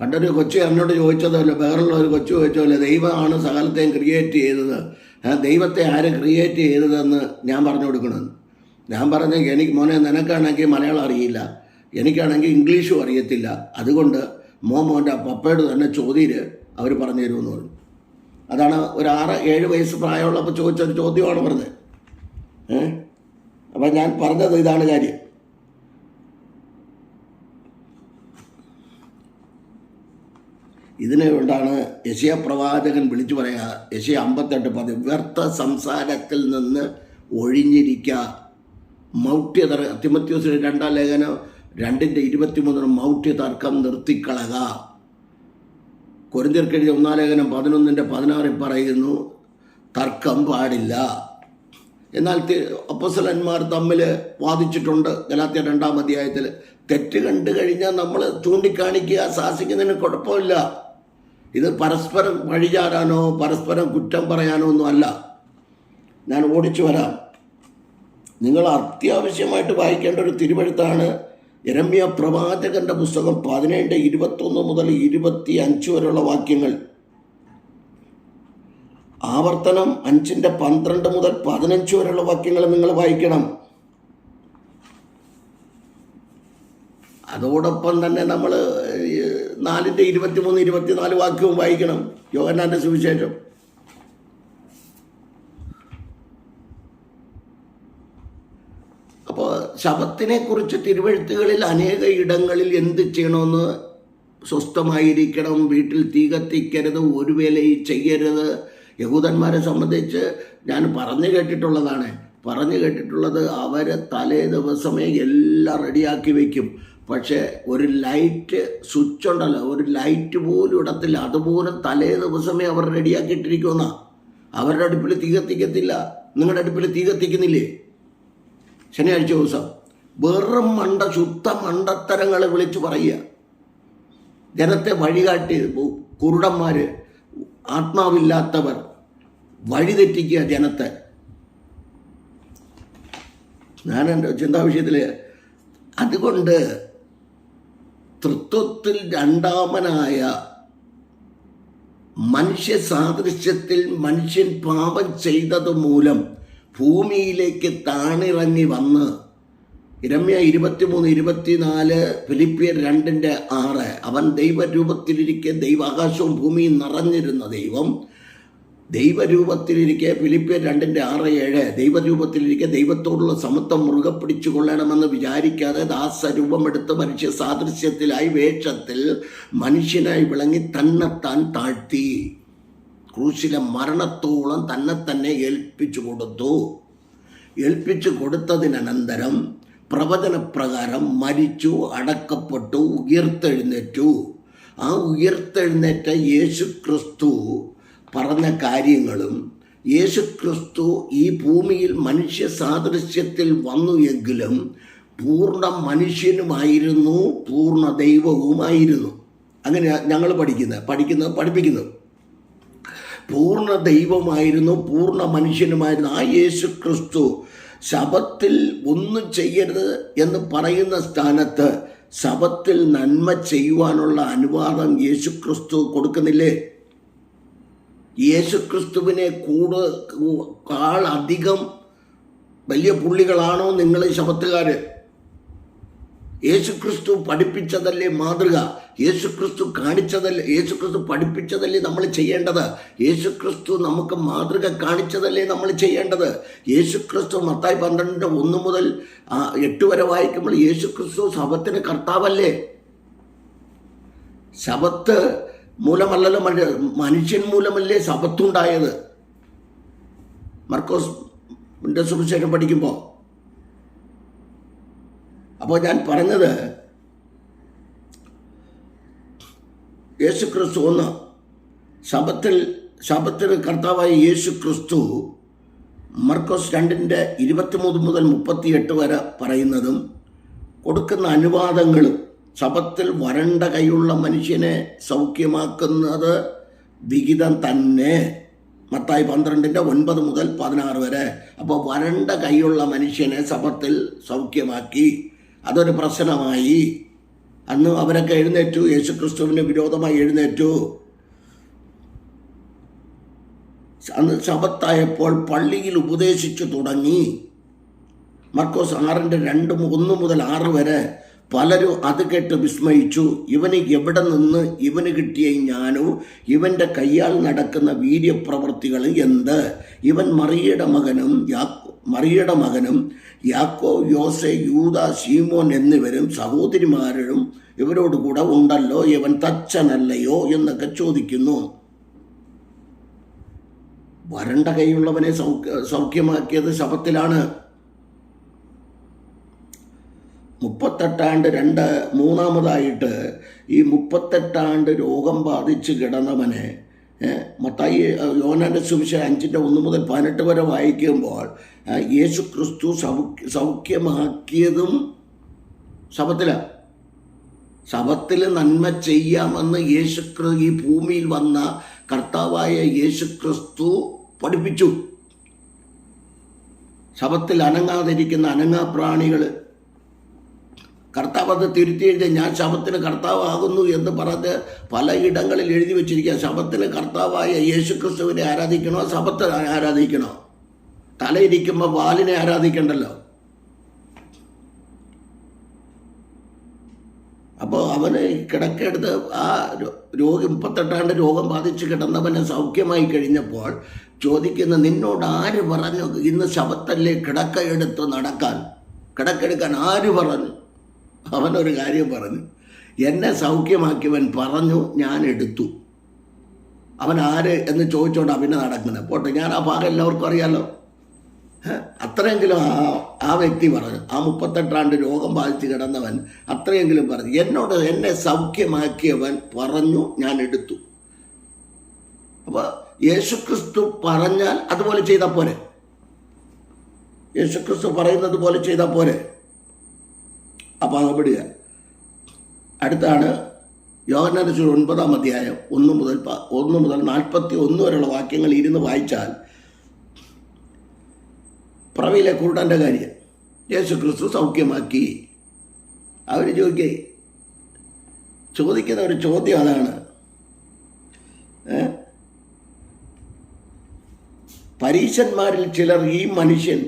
പണ്ടൊരു കൊച്ചു എന്നോട് ചോദിച്ചതല്ലോ, വേറുള്ള ഒരു കൊച്ചു ചോദിച്ചതല്ലോ, ദൈവമാണ് സകലത്തെയും ക്രിയേറ്റ് ചെയ്തത്, ദൈവത്തെ ആര് ക്രിയേറ്റ് ചെയ്തതെന്ന് ഞാൻ പറഞ്ഞു കൊടുക്കണമെന്ന്. ഞാൻ പറഞ്ഞു, എനിക്ക് മോനെ നിനക്കാണെങ്കിൽ മലയാളം അറിയില്ല, എനിക്കാണെങ്കിൽ ഇംഗ്ലീഷും അറിയത്തില്ല, അതുകൊണ്ട് മോൻ്റെ പപ്പയോട് തന്നെ ചോദ്യം അവർ പറഞ്ഞു തരുമെന്ന് പറഞ്ഞു. അതാണ് ഒരു 6-7 വയസ്സ് പ്രായമുള്ളപ്പോൾ ചോദിച്ചൊരു ചോദ്യമാണ് പറഞ്ഞത്. അപ്പം ഞാൻ പറഞ്ഞത് ഇതാണ് കാര്യം. ഇതിനെ കൊണ്ടാണ് യെശയ്യാ പ്രവാചകൻ വിളിച്ചു പറയുക, യെശയ്യാ 58:10, വ്യർത്ഥ സംസാരത്തിൽ നിന്ന് ഒഴിഞ്ഞിരിക്കുക. തിമോഥെയോസിന്റെ 2-ാം ലേഖനം 2:23 മൗഢ്യ തർക്കം നിർത്തിക്കളക. കൊരിന്ത്യർക്ക് എഴുതിയ 1-ാം ലേഖനം 11:16 പറയുന്നു തർക്കം പാടില്ല. എന്നാൽ അപ്പോസ്തലന്മാർ തമ്മിൽ വാദിച്ചിട്ടുണ്ട്. ഗലാത്യ 2-ാം അധ്യായത്തിൽ തെറ്റ് കണ്ടു കഴിഞ്ഞാൽ നമ്മൾ ചൂണ്ടിക്കാണിക്കുക, ശാസിക്കുന്നതിന് കുഴപ്പമില്ല. ഇത് പരസ്പരം വഴിചാരാനോ പരസ്പരം കുറ്റം പറയാനോ ഒന്നും അല്ല. ഞാൻ ഓടിച്ചു വരാം. നിങ്ങൾ അത്യാവശ്യമായിട്ട് വായിക്കേണ്ട ഒരു തിരുവെഴുത്താണ് യെരമ്യാ പ്രവാചകന്റെ പുസ്തകം 17:21-25 വരെയുള്ള വാക്യങ്ങൾ. ആവർത്തനം 5:12-15 വരെയുള്ള വാക്യങ്ങൾ നിങ്ങൾ വായിക്കണം. അതോടൊപ്പം തന്നെ നമ്മൾ 4:23-24 വാക്യവും വായിക്കണം. യോഹന്നാന്റെ സുവിശേഷം. അപ്പോൾ ശബത്തിനെ കുറിച്ച് തിരുവെഴുത്തുകളിൽ അനേക ഇടങ്ങളിൽ എന്ത് ചെയ്യണമെന്ന്, സ്വസ്ഥമായിരിക്കണം, വീട്ടിൽ തീ കത്തിക്കരുത്, ഒരു വേലയും ചെയ്യരുത്. യഹൂദന്മാരെ സംബന്ധിച്ച് ഞാൻ പറഞ്ഞു കേട്ടിട്ടുള്ളത് അവർ തലേ ദിവസമേ എല്ലാം റെഡിയാക്കി വയ്ക്കും. പക്ഷേ ഒരു ലൈറ്റ് സ്വിച്ച് ഉണ്ടല്ലോ, ഒരു ലൈറ്റ് പോലും ഇടത്തില്ല. അതുപോലും തലേ ദിവസമേ അവർ റെഡിയാക്കിയിട്ടിരിക്കുന്ന. അവരുടെ അടുപ്പിൽ തീ കത്തിക്കത്തില്ല. നിങ്ങളുടെ അടുപ്പിൽ തീ കത്തിക്കുന്നില്ലേ? ശനിയാഴ്ച ദിവസം വെറും ശുദ്ധ മണ്ടത്തരങ്ങളെ വിളിച്ചു പറയുക, ജനത്തെ വഴികാട്ടി, കുരുടന്മാർ, ആത്മാവില്ലാത്തവർ വഴിതെറ്റിക്കുക ജനത്തെ. ഞാൻ എൻ്റെ ചിന്താവിഷയത്തിൽ അതുകൊണ്ട് തൃത്വത്തിൽ രണ്ടാമനായ മനുഷ്യ സാദൃശ്യത്തിൽ മനുഷ്യൻ പാപം ചെയ്തത് മൂലം ഭൂമിയിലേക്ക് താണിറങ്ങി വന്ന്, ഇരമ്യ 23:24, ഫിലിപ്പിയർ 2:6, അവൻ ദൈവരൂപത്തിലിരിക്കെ, ദൈവാകാശവും ഭൂമിയും നിറഞ്ഞിരുന്ന ദൈവം ദൈവരൂപത്തിലിരിക്കെ, ഫിലിപ്പിയർ 2:6-7, ദൈവരൂപത്തിലിരിക്കെ ദൈവത്തോടുള്ള സമത്വം മുറുകെ പിടിച്ചു കൊള്ളണമെന്ന് വിചാരിക്കാതെ ദാസരൂപമെടുത്ത് മനുഷ്യ സാദൃശ്യത്തിലായി വേഷത്തിൽ മനുഷ്യനായി വിളങ്ങി തന്നെത്താൻ താഴ്ത്തി, ക്രൂശിലെ മരണത്തോളം തന്നെ ഏൽപ്പിച്ചു കൊടുത്തതിനന്തരം പ്രവചനപ്രകാരം മരിച്ചു, അടക്കപ്പെട്ടു, ഉയർത്തെഴുന്നേറ്റു. ആ ഉയർത്തെഴുന്നേറ്റ യേശു ക്രിസ്തു പറഞ്ഞ കാര്യങ്ങളും, യേശുക്രിസ്തു ഈ ഭൂമിയിൽ മനുഷ്യ സാദൃശ്യത്തിൽ വന്നു എങ്കിലും പൂർണ്ണ മനുഷ്യനുമായിരുന്നു, പൂർണ്ണ ദൈവവുമായിരുന്നു. അങ്ങനെ ഞങ്ങൾ പഠിപ്പിക്കുന്നത് പൂർണ്ണ ദൈവമായിരുന്നു, പൂർണ്ണ മനുഷ്യനുമായിരുന്നു. ആ യേശുക്രിസ്തു ശബത്തിൽ ഒന്നും ചെയ്യരുത് എന്ന് പറയുന്ന സ്ഥാനത്ത് ശബത്തിൽ നന്മ ചെയ്യുവാനുള്ള അനുവാദം യേശുക്രിസ്തു കൊടുക്കുന്നില്ലേ? യേശുക്രിസ്തുവിനെ അധികം വലിയ പുള്ളികളാണോ നിങ്ങൾ ശബത്തുകാർ? യേശുക്രിസ്തു പഠിപ്പിച്ചതല്ലേ മാതൃക? യേശുക്രിസ്തു കാണിച്ചതല്ലേ, യേശുക്രിസ്തു പഠിപ്പിച്ചതല്ലേ നമ്മൾ ചെയ്യേണ്ടത്? യേശുക്രിസ്തു നമുക്ക് മാതൃക കാണിച്ചതല്ലേ നമ്മൾ ചെയ്യേണ്ടത്? യേശുക്രിസ്തു മത്തായി 12:1 മുതൽ 8 വരെ വായിക്കുമ്പോൾ യേശുക്രിസ്തു ശബത്തിന് കർത്താവല്ലേ? ശബത്ത് മൂലമല്ലല്ലോ, മനുഷ്യൻ മൂലമല്ലേ ശബത്തുണ്ടായത്? മർക്കോസിന്റെ സുവിശേഷം പഠിക്കുമ്പോൾ. അപ്പോൾ ഞാൻ പറഞ്ഞത്, യേശുക്രിസ്തു ഒന്ന് ശബത്തിന് കർത്താവായ യേശുക്രിസ്തു മർക്കോസ് 2:23 മുതൽ 38 വരെ പറയുന്നതും കൊടുക്കുന്ന അനുവാദങ്ങളും, ശബത്തിൽ വരണ്ട കൈയുള്ള മനുഷ്യനെ സൗഖ്യമാക്കുന്നത് വിഹിതം തന്നെ. മത്തായി 12:9 മുതൽ 16 വരെ. അപ്പോൾ വരണ്ട കൈയുള്ള മനുഷ്യനെ ശബത്തിൽ സൗഖ്യമാക്കി. അതൊരു പ്രശ്നമായി. അന്ന് അവരൊക്കെ എഴുന്നേറ്റു, യേശുക്രിസ്തുവിന് വിരോധമായി എഴുന്നേറ്റു. അന്ന് ശബത്തായപ്പോൾ പള്ളിയിൽ ഉപദേശിച്ചു തുടങ്ങി. മർക്കോസ് 6:1 മുതൽ 6 വരെ. പലരും അത് കേട്ട് വിസ്മയിച്ചു. ഇവന് എവിടെ നിന്ന് ഇവന് കിട്ടിയ ജ്ഞാനവും ഇവൻ്റെ കയ്യാൽ നടക്കുന്ന വീര്യപ്രവൃത്തികൾ എന്ത്? ഇവൻ മറിയയുടെ മകനും യാക്കോബ്, യോസെ, യൂദ, ശീമോൻ എന്നിവരും സഹോദരിമാരും ഇവരോടുകൂടെ ഉണ്ടല്ലോ. ഇവൻ തച്ചനല്ലയോ എന്നൊക്കെ ചോദിക്കുന്നു. വരണ്ട കൈയുള്ളവനെ സൗഖ്യമാക്കിയത് ശബത്തിലാണ്. 38 ആണ്ട് മൂന്നാമതായിട്ട് ഈ 38 രോഗം ബാധിച്ച് കിടന്നവനെ മത്തായി യോഹന്നാന്റെ സുവിശേഷം 5:1 മുതൽ 18 വരെ വായിക്കുമ്പോൾ യേശു ക്രിസ്തു സൗഖ്യമാക്കിയതും ശബത്തിലാണ്. ശബത്തിൽ നന്മ ചെയ്യാമെന്ന് ഈ ഭൂമിയിൽ വന്ന കർത്താവായ യേശു ക്രിസ്തു പഠിപ്പിച്ചു. ശബത്തിൽ അനങ്ങാതിരിക്കുന്ന അനങ്ങാപ്രാണികൾ, കർത്താവ് അത് തിരുത്തി എഴുതി, ഞാൻ ശബത്തിന് കർത്താവാകുന്നു എന്ന് പറഞ്ഞ് പലയിടങ്ങളിൽ എഴുതി വെച്ചിരിക്കുക. ശബത്തിന് കർത്താവായ യേശുക്രിസ്തുവിനെ ആരാധിക്കണോ, ശബത്ത് ആരാധിക്കണോ? തലയിരിക്കുമ്പോൾ വാലിനെ ആരാധിക്കണ്ടല്ലോ. അപ്പോൾ അവന് കിടക്കെടുത്ത് ആ രോഗി 38 രോഗം ബാധിച്ച് കിടന്നവനെ സൗഖ്യമായി കഴിഞ്ഞപ്പോൾ ചോദിക്കുന്ന, നിന്നോട് ആര് പറഞ്ഞു ഇന്ന് ശബത്തല്ലേ കിടക്ക എടുത്ത് നടക്കാൻ? കിടക്കെടുക്കാൻ ആര് പറഞ്ഞു? അവനൊരു കാര്യം പറഞ്ഞു, എന്നെ സൗഖ്യമാക്കിയവൻ പറഞ്ഞു, ഞാൻ എടുത്തു. അവൻ ആര് എന്ന് ചോദിച്ചോണ്ടാണ് പിന്നെ നടക്കുന്നത്. പോട്ടെ, ഞാൻ ആ ഭാഗം എല്ലാവർക്കും അറിയാമല്ലോ. അത്രയെങ്കിലും ആ വ്യക്തി പറഞ്ഞു, ആ 38 രോഗം ബാധിച്ച് കിടന്നവൻ അത്രയെങ്കിലും പറഞ്ഞു, എന്നെ സൗഖ്യമാക്കിയവൻ പറഞ്ഞു, ഞാൻ എടുത്തു. അപ്പോൾ യേശുക്രിസ്തു പറഞ്ഞാൽ അതുപോലെ ചെയ്താൽ പോരെ? യേശുക്രിസ്തു പറയുന്നത് പോലെ ചെയ്താൽ പോരെ? അപ്പോൾ അവിടെ അടുത്താണ് യോഹന്നാന്റെ സുവിശേഷം 9-ാം അധ്യായം 1 മുതൽ 41 വരെയുള്ള വാക്യങ്ങൾ ഇരുന്ന് വായിച്ചാൽ പ്രവയിലെ കുരുടൻ്റെ കാര്യം യേശുക്രിസ്തു സൗഖ്യമാക്കി. അവർ ചോദിക്കുന്ന ഒരു ചോദ്യം അതാണ്, പരീശന്മാരിൽ ചിലർ ഈ മനുഷ്യൻ,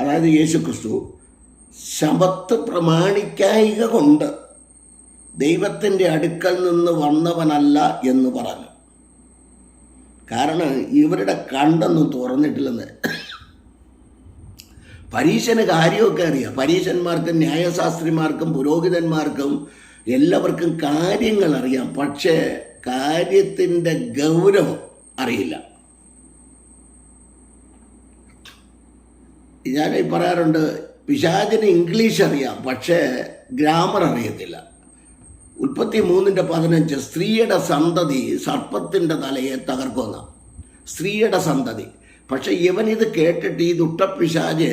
അതായത് യേശുക്രിസ്തു, ശബത്ത് പ്രമാണിക്കായിക കൊണ്ട് ദൈവത്തിൻ്റെ അടുക്കൽ നിന്ന് വന്നവനല്ല എന്ന് പറഞ്ഞു. കാരണം ഇവരുടെ കണ്ണൊന്നും തുറന്നിട്ടില്ലെന്ന്. പരീശന് കാര്യമൊക്കെ അറിയാം. പരീശന്മാർക്കും ന്യായശാസ്ത്രിമാർക്കും പുരോഹിതന്മാർക്കും എല്ലാവർക്കും കാര്യങ്ങൾ അറിയാം. പക്ഷേ കാര്യത്തിൻ്റെ ഗൗരവം അറിയില്ല. ഞാൻ പറയാറുണ്ട്, പിശാചിന് ഇംഗ്ലീഷ് അറിയാം, പക്ഷേ ഗ്രാമർ അറിയത്തില്ല. ഉൽപ്പത്തി 3:15 സ്ത്രീയുടെ സന്തതി സർപ്പത്തിൻ്റെ തലയെ തകർക്കുന്ന സ്ത്രീയുടെ സന്തതി. പക്ഷെ ഇവനിത് കേട്ടിട്ട് ഈ ദുഷ്ടപ്പിശാച്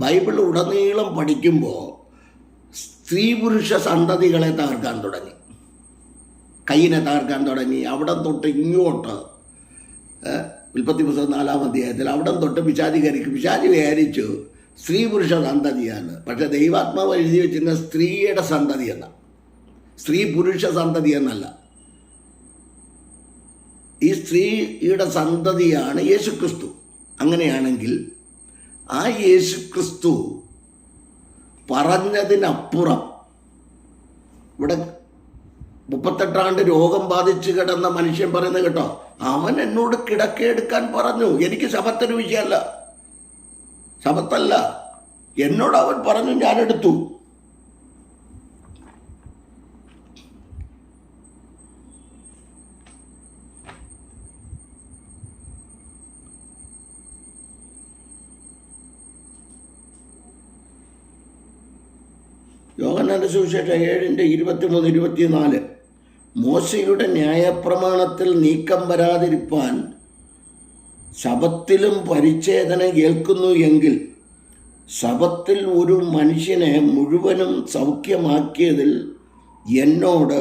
ബൈബിൾ ഉടനീളം പഠിക്കുമ്പോൾ സ്ത്രീ പുരുഷ സന്തതികളെ തകർക്കാൻ തുടങ്ങി, കയ്യിനെ തകർക്കാൻ തുടങ്ങി. അവിടെ തൊട്ട് ഇങ്ങോട്ട് ഉൽപ്പത്തി പുസ്തകം 4-ാം അധ്യായത്തിൽ അവിടം തൊട്ട് പിശാച് വിചാരിച്ചു സ്ത്രീ പുരുഷ സന്തതിയാണ്. പക്ഷെ ദൈവാത്മാവ് എഴുതി വെച്ചിരുന്ന സ്ത്രീയുടെ സന്തതി എന്ന, സ്ത്രീ പുരുഷ സന്തതി എന്നല്ല. ഈ സ്ത്രീയുടെ സന്തതിയാണ് യേശുക്രിസ്തു. അങ്ങനെയാണെങ്കിൽ ആ യേശുക്രിസ്തു പറഞ്ഞതിനപ്പുറം ഇവിടെ 38 രോഗം ബാധിച്ച് കിടന്ന മനുഷ്യൻ പറയുന്നത് കേട്ടോ, അവൻ എന്നോട് കിടക്കെടുക്കാൻ പറഞ്ഞു. എനിക്ക് ശബത്തൊരു വിഷയമല്ല, ശബത്തല്ല, എന്നോട് അവൻ പറഞ്ഞു, ഞാൻ എടുത്തു. യോഹന്നാന്റെ സുവിശേഷം 7:23-24 മോശയുടെ ന്യായപ്രമാണത്തിൽ നീക്കം വരാതിരിപ്പാൻ ശബത്തിലും പരിച്ഛേദന ഏൽക്കുന്നു എങ്കിൽ ശബത്തിൽ ഒരു മനുഷ്യനെ മുഴുവനും സൗഖ്യമാക്കിയതിൽ എന്നോട്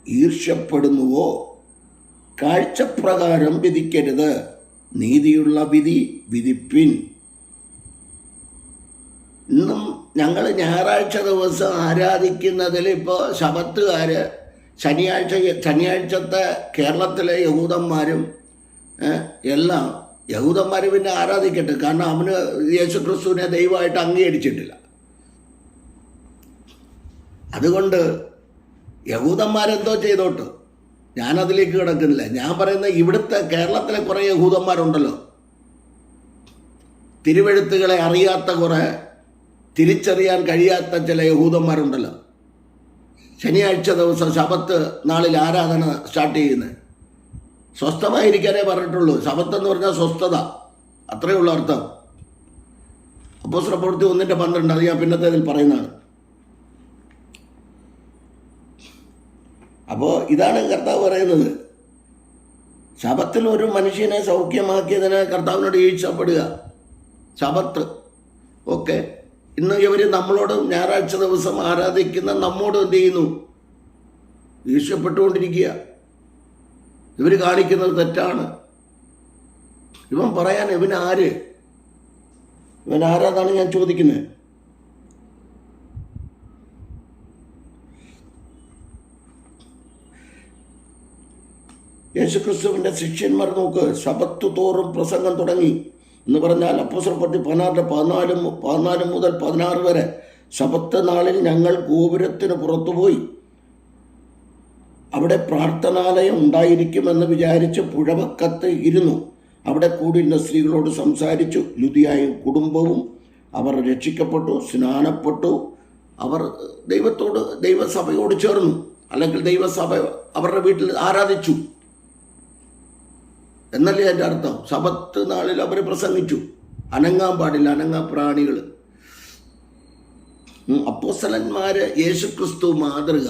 ഈർഷ്യപ്പെടുന്നുവോ? കാഴ്ചപ്രകാരം വിധിക്കരുത്, നീതിയുള്ള വിധി വിധിപ്പിൻ. ഇന്നും ഞങ്ങൾ ഞായറാഴ്ച ദിവസം ആരാധിക്കുന്നതിൽ ഇപ്പോൾ ശബത്തുകാർ ശനിയാഴ്ചത്തെ കേരളത്തിലെ യഹൂദന്മാരും എല്ലാം യഹൂദന്മാർ പിന്നെ ആരാധിക്കട്ടെ, കാരണം അവന് യേശുക്രിസ്തുവിനെ ദൈവമായിട്ട് അംഗീകരിച്ചിട്ടില്ല. അതുകൊണ്ട് യഹൂദന്മാരെന്തോ ചെയ്തോട്ട്, ഞാനതിലേക്ക് കിടക്കുന്നില്ല. ഞാൻ പറയുന്ന ഇവിടുത്തെ കേരളത്തിലെ കുറേ യഹൂദന്മാരുണ്ടല്ലോ, തിരുവെഴുത്തുകളെ അറിയാത്ത കുറേ, തിരിച്ചറിയാൻ കഴിയാത്ത ചില യഹൂദന്മാരുണ്ടല്ലോ. ശനിയാഴ്ച ദിവസം ശബത്ത് നാളിൽ ആരാധന സ്റ്റാർട്ട് ചെയ്യുന്നത്. സ്വസ്ഥമായിരിക്കാനേ പറഞ്ഞിട്ടുള്ളൂ. ശബത്ത് എന്ന് പറഞ്ഞാൽ സ്വസ്ഥത, അത്രയേ ഉള്ളൂ അർത്ഥം. അപ്പോസ്തലപ്രവൃത്തി 1:12 അത് ഞാൻ പിന്നത്തേതിൽ പറയുന്നതാണ്. അപ്പോൾ ഇതാണ് കർത്താവ് പറയുന്നത്. ശബത്തിൽ ഒരു മനുഷ്യനെ സൗഖ്യമാക്കിയതിന് കർത്താവിനോട് ഈഴ്ചപ്പെടുക. ശബത്ത് ഓക്കെ. ഇന്ന് ഇവർ നമ്മളോട് ഞായറാഴ്ച ദിവസം ആരാധിക്കുന്ന നമ്മോട് എന്ത് ചെയ്യുന്നു? ഈർഷ്യപ്പെട്ടുകൊണ്ടിരിക്കുക. ഇവർ കാണിക്കുന്നത് തെറ്റാണ്. ഇവൻ പറയാൻ ഇവൻ ആരാന്നാണ് ഞാൻ ചോദിക്കുന്നത്. യേശുക്രിസ്തുവിൻ്റെ ശിഷ്യന്മാർ നോക്ക്, ശബത്ത് തോറും പ്രസംഗം തുടങ്ങി എന്ന് പറഞ്ഞാൽ അപ്പോസ്തലപ്രവൃത്തി 14 മുതൽ 16 വരെ ശബത്ത് നാളിൽ ഞങ്ങൾ ഗോപുരത്തിന് പുറത്തുപോയി അവിടെ പ്രാർത്ഥനാലയം ഉണ്ടായിരിക്കുമെന്ന് വിചാരിച്ച് പുഴവക്കത്ത് ഇരുന്നു. അവിടെ കൂടിയിരുന്ന സ്ത്രീകളോട് സംസാരിച്ചു. ലുദിയായും കുടുംബവും അവർ രക്ഷിക്കപ്പെട്ടു, സ്നാനപ്പെട്ടു, അവർ ദൈവസഭയോട് ചേർന്നു, അല്ലെങ്കിൽ ദൈവസഭ അവരുടെ വീട്ടിൽ ആരാധിച്ചു എന്നല്ലേ എൻ്റെ അർത്ഥം. സബത്ത് നാളിൽ അവർ പ്രസംഗിച്ചു. അനങ്ങാൻ പാടില്ല, അനങ്ങാ പ്രാണികൾ. അപ്പോസ്തലന്മാര് യേശുക്രിസ്തു മാതൃക,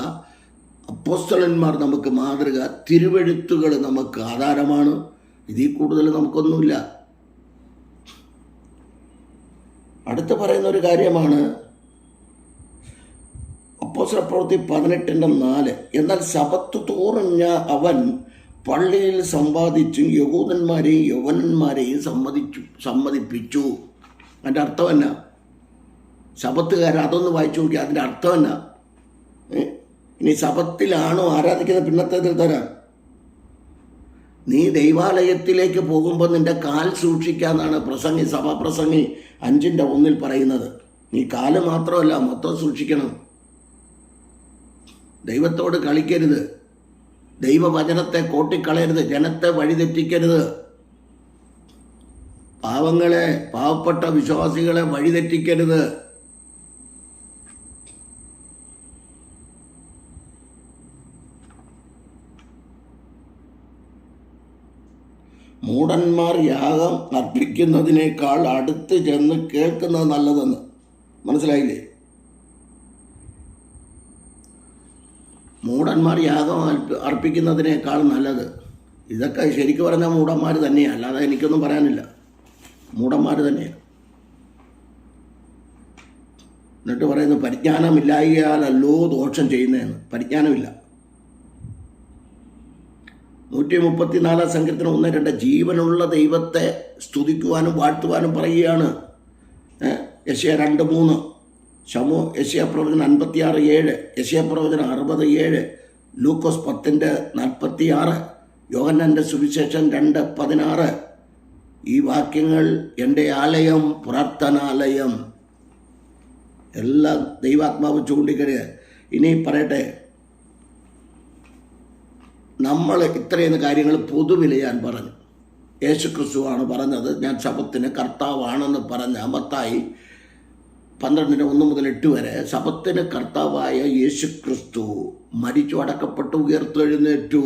അപ്പോസ്തലന്മാർ നമുക്ക് മാതൃക, തിരുവെഴുത്തുകൾ നമുക്ക് ആധാരമാണ്. ഇതിൽ കൂടുതൽ നമുക്കൊന്നുമില്ല. അടുത്ത് പറയുന്ന ഒരു കാര്യമാണ് അപ്പോസ്തലപ്രവൃത്തി 18:4. എന്നാൽ സബത്ത് തോറും അവൻ പള്ളിയിൽ സമ്പാദിച്ചും യഹൂദന്മാരെയും യൗവനന്മാരെയും സമ്മതിപ്പിച്ചു. അതിൻ്റെ അർത്ഥം എന്നാ? ശബത്തുകാരൻ അതൊന്ന് വായിച്ചു നോക്കി, അതിൻ്റെ അർത്ഥം എന്നാ? ഇനി ശബത്തിലാണോ ആരാധിക്കുന്നത്? പിന്നത്തേതിൽ തരാം. നീ ദൈവാലയത്തിലേക്ക് പോകുമ്പോൾ നിന്റെ കാൽ സൂക്ഷിക്കാന്നാണ് സഭാപ്രസംഗി 5:1 പറയുന്നത്. നീ കാല് മാത്രമല്ല, മൊത്തം സൂക്ഷിക്കണം. ദൈവത്തോട് കളിക്കരുത്, ദൈവവചനത്തെ കോട്ടിക്കളയരുത്, ജനത്തെ വഴിതെറ്റിക്കരുത്, പാവപ്പെട്ട വിശ്വാസികളെ വഴിതെറ്റിക്കരുത്. മൂഢന്മാർ യാഗം അർപ്പിക്കുന്നതിനേക്കാൾ അടുത്ത് ചെന്ന് കേൾക്കുന്നത് നല്ലതെന്ന് മനസ്സിലായില്ലേ? മൂഢന്മാർ യാഗം അർപ്പിക്കുന്നതിനേക്കാൾ നല്ലത്. ഇതൊക്കെ ശരിക്കും പറഞ്ഞാൽ മൂഢന്മാർ തന്നെയാണ്, അല്ലാതെ എനിക്കൊന്നും പറയാനില്ല. മൂഢന്മാർ തന്നെയാണ്. എന്നിട്ട് പറയുന്നത് പരിജ്ഞാനമില്ലായാലല്ലോ ദോഷം ചെയ്യുന്നതെന്ന്. പരിജ്ഞാനമില്ല. 134 സങ്കീർത്തനം 1-2 ജീവനുള്ള ദൈവത്തെ സ്തുതിക്കുവാനും വാഴ്ത്തുവാനും പറയുകയാണ്. യെശയ്യാ 2:3, യെശയ്യാ പ്രവചനം 56:7, യെശയ്യാ പ്രവചനം 60:7, ലൂക്കോസ് 10:46, യോഹന്നാന്റെ സുവിശേഷം 2:16. ഈ വാക്യങ്ങൾ എൻ്റെ ആലയം, പ്രാർത്ഥനാലയം. എല്ലാം ദൈവാത്മാവ് ചൂണ്ടിക്കരുത്. ഇനി പറയട്ടെ, നമ്മൾ ഇത്രയും കാര്യങ്ങൾ പൊതുവിൽ ഞാൻ പറഞ്ഞു. യേശുക്രിസ്തുവാണ് പറഞ്ഞത്, ഞാൻ ശബത്തിന് കർത്താവാണെന്ന് പറഞ്ഞ മത്തായി 12:1-8 വരെ. ശബത്തിന് കർത്താവായ യേശുക്രിസ്തു മരിച്ചു, അടക്കപ്പെട്ടു, ഉയർത്തെഴുന്നേറ്റു.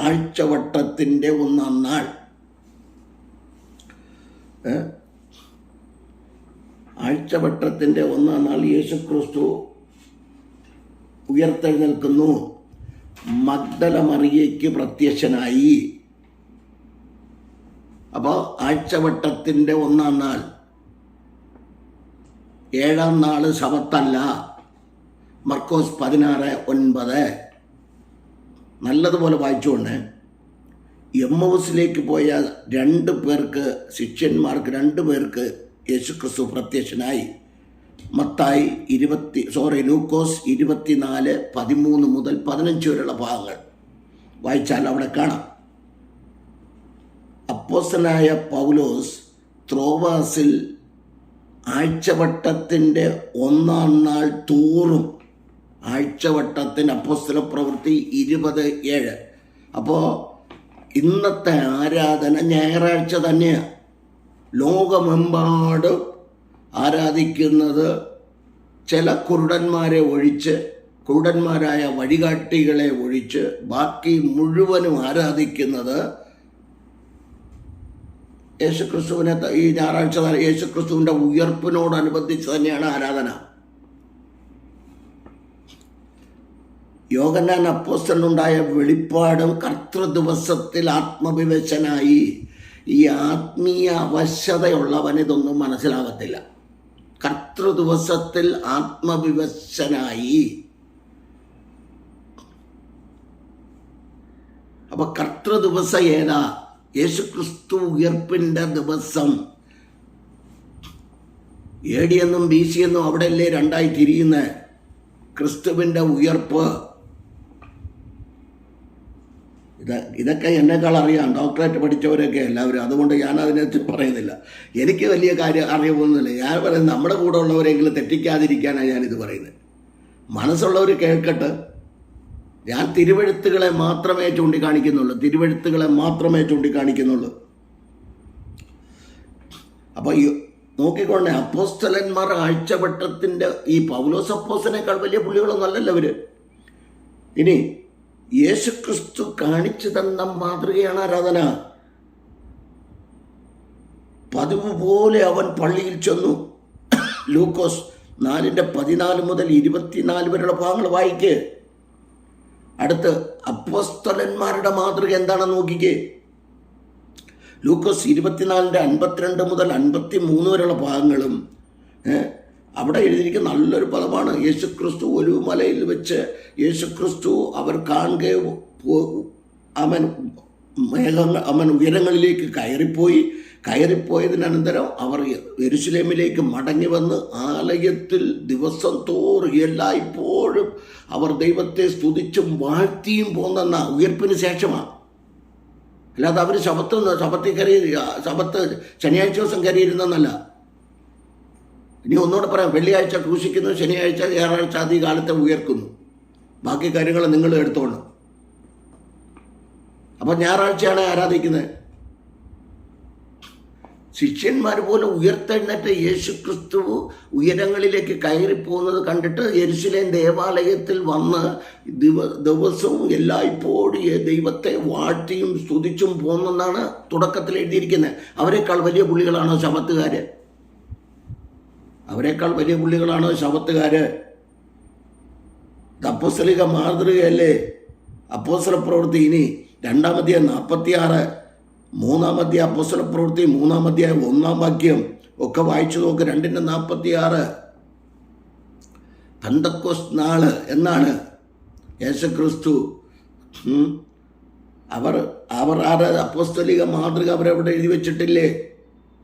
ആഴ്ചവട്ടത്തിൻ്റെ 1-ാം നാൾ, ആഴ്ചവട്ടത്തിൻ്റെ 1-ാം നാൾ യേശുക്രിസ്തു ഉയർത്തെഴുന്നേൽക്കുന്നു. മഗ്ദല മറിയയ്ക്ക് പ്രത്യക്ഷനായി. അപ്പോൾ ആഴ്ചവട്ടത്തിൻ്റെ 1-ാം നാൾ, 7-ാം നാൾ ശബത്തല്ല. മർക്കോസ് 16:9. നല്ലതുപോലെ വായിച്ചുകൊണ്ട് എമ്മൗസിലേക്ക് പോയ 2 പേർക്ക്, ശിഷ്യന്മാർക്ക് 2 പേർക്ക് യേശുക്രിസ്തു പ്രത്യക്ഷനായി. ലൂക്കോസ് 24:13-15 വരെയുള്ള ഭാഗങ്ങൾ വായിച്ചാൽ അവിടെ കാണാം. അപ്പോസ്തലനായ പൗലോസ് ത്രോവാസിൽ ആഴ്ചവട്ടത്തിൻ്റെ 1-ാം നാൾ തോറും, ആഴ്ചവട്ടത്തിൻ്റെ അപ്പോസ്തലപ്രവൃത്തി 20:7. അപ്പോൾ ഇന്നത്തെ ആരാധന ഞായറാഴ്ച തന്നെയാണ്. ലോകമെമ്പാടും ആരാധിക്കുന്നത് ചില കുരുടന്മാരെ ഒഴിച്ച്, കുരുടന്മാരായ വഴികാട്ടികളെ ഒഴിച്ച് ബാക്കി മുഴുവനും ആരാധിക്കുന്നത് യേശുക്രിസ്തുവിനെ. ഈ ഞായറാഴ്ച യേശുക്രിസ്തുവിൻ്റെ ഉയർപ്പിനോടനുബന്ധിച്ച് തന്നെയാണ് ആരാധന. യോഹന്നാൻ അപ്പോസ്തലനുണ്ടായ വെളിപ്പാടും കർത്തൃദിവസത്തിൽ ആത്മവിവശനായി. ഈ ആത്മീയ അവശതയുള്ളവന് ഇതൊന്നും മനസ്സിലാകത്തില്ല. കർത്തൃദിവസത്തിൽ ആത്മവിവശനായി. അപ്പൊ കർത്തൃദിവസം ഏതാ? യേശുക്രിസ്തു ഉയർപ്പിൻ്റെ ദിവസം. AD എന്നും BC എന്നും അവിടെയല്ലേ 2ആയി തിരിയുന്നത്. ക്രിസ്തുവിൻ്റെ ഉയർപ്പ്. ഇതൊക്കെ എന്നെക്കാൾ അറിയാം, ഡോക്ടറേറ്റ് പഠിച്ചവരൊക്കെ എല്ലാവരും. അതുകൊണ്ട് ഞാൻ അതിനെക്കുറിച്ച് പറയുന്നില്ല. എനിക്ക് വലിയ അറിവൊന്നുമില്ല. ഞാൻ പറയുന്നത് നമ്മുടെ കൂടെ ഉള്ളവരെങ്കിലും തെറ്റിക്കാതിരിക്കാനാണ് ഞാനിത് പറയുന്നത്. മനസ്സുള്ളവർ കേൾക്കട്ടെ. ഞാൻ തിരുവെഴുത്തുകളെ മാത്രമേ ചൂണ്ടിക്കാണിക്കുന്നുള്ളൂ. അപ്പോൾ നോക്കിക്കൊണ്ടേ, അപ്പോസ്തലന്മാർ ആഴ്ചവട്ടത്തിൻ്റെ ഈ പൗലോസ് അപ്പോസ്തലനേക്കാൾ വലിയ പുള്ളികളൊന്നും അല്ലല്ലോ അവര്. ഇനി യേശുക്രിസ്തു കാണിച്ചു തന്ന മാതൃകയാണ് ആരാധന. പതിവ് പോലെ അവൻ പള്ളിയിൽ ചെന്നു. ലൂക്കോസ് 4:14 മുതൽ 24 വരെയുള്ള ഭാഗങ്ങൾ വായിക്ക്. അടുത്ത് അപ്പോസ്തലന്മാരുടെ മാതൃക എന്താണെന്ന് നോക്കിക്കേ. ലൂക്കോസ് 24:52 മുതൽ 53 വരെയുള്ള ഭാഗങ്ങളും അവിടെ എഴുതിയിരിക്കുന്ന നല്ലൊരു പദമാണ്. യേശുക്രിസ്തു ഒലിവുമലയിൽ വെച്ച് യേശുക്രിസ്തു അവർ കാണുകയും അവൻ ഉയരങ്ങളിലേക്ക് കയറിപ്പോയതിനന്തരം അവർ യെരുശലേമിലേക്ക് മടങ്ങി വന്ന് ആലയത്തിൽ ദിവസം തോറും എല്ലായ്പ്പോഴും അവർ ദൈവത്തെ സ്തുതിച്ചും വാഴ്ത്തിയും പോന്ന ഉയർപ്പിന് ശേഷമാണ്. അല്ലാതെ അവർ ശബത്ത് ശനിയാഴ്ച ദിവസം കയറിയിരുന്നല്ല. ഇനി ഒന്നുകൂടെ പറയാം, വെള്ളിയാഴ്ച ക്രൂശിക്കുന്നു, ശനിയാഴ്ച ഞായറാഴ്ച ആദ്യ കാലത്തെ ഉയർക്കുന്നു, ബാക്കി കാര്യങ്ങൾ നിങ്ങൾ എടുത്തോണം. അപ്പം ഞായറാഴ്ചയാണ് ആരാധിക്കുന്നത്. ശിഷ്യന്മാർ പോലെ ഉയർത്തെഴുന്നേറ്റ യേശുക്രിസ്തു ഉയരങ്ങളിലേക്ക് കയറിപ്പോകുന്നത് കണ്ടിട്ട് യെരുശലേം ദേവാലയത്തിൽ വന്ന് ദിവസവും എല്ലായ്പ്പോഴും ദൈവത്തെ വാഴ്ത്തിയും സ്തുതിച്ചും പോകുന്നെന്നാണ് തുടക്കത്തിൽ എഴുതിയിരിക്കുന്നത്. അവരെക്കാൾ വലിയ പുള്ളികളാണോ ശബത്തുകാര്? അവരെക്കാൾ വലിയ പുള്ളികളാണോ ശബത്തുകാര്? അപ്പോസ്തലിക മാതൃകയല്ലേ അപ്പോസ്തല പ്രവൃത്തി. ഇനി 2:46, 3 അപ്പോസ്തല പ്രവൃത്തി 3 1 വാക്യം ഒക്കെ വായിച്ചു നോക്ക്. 2:46 പെന്തക്കോസ്ത് നാള് എന്നാണ് യേശുക്രിസ്തു. അവർ അപ്പോസ്തലിക മാതൃക അവരവിടെ എഴുതി വെച്ചിട്ടില്ലേ?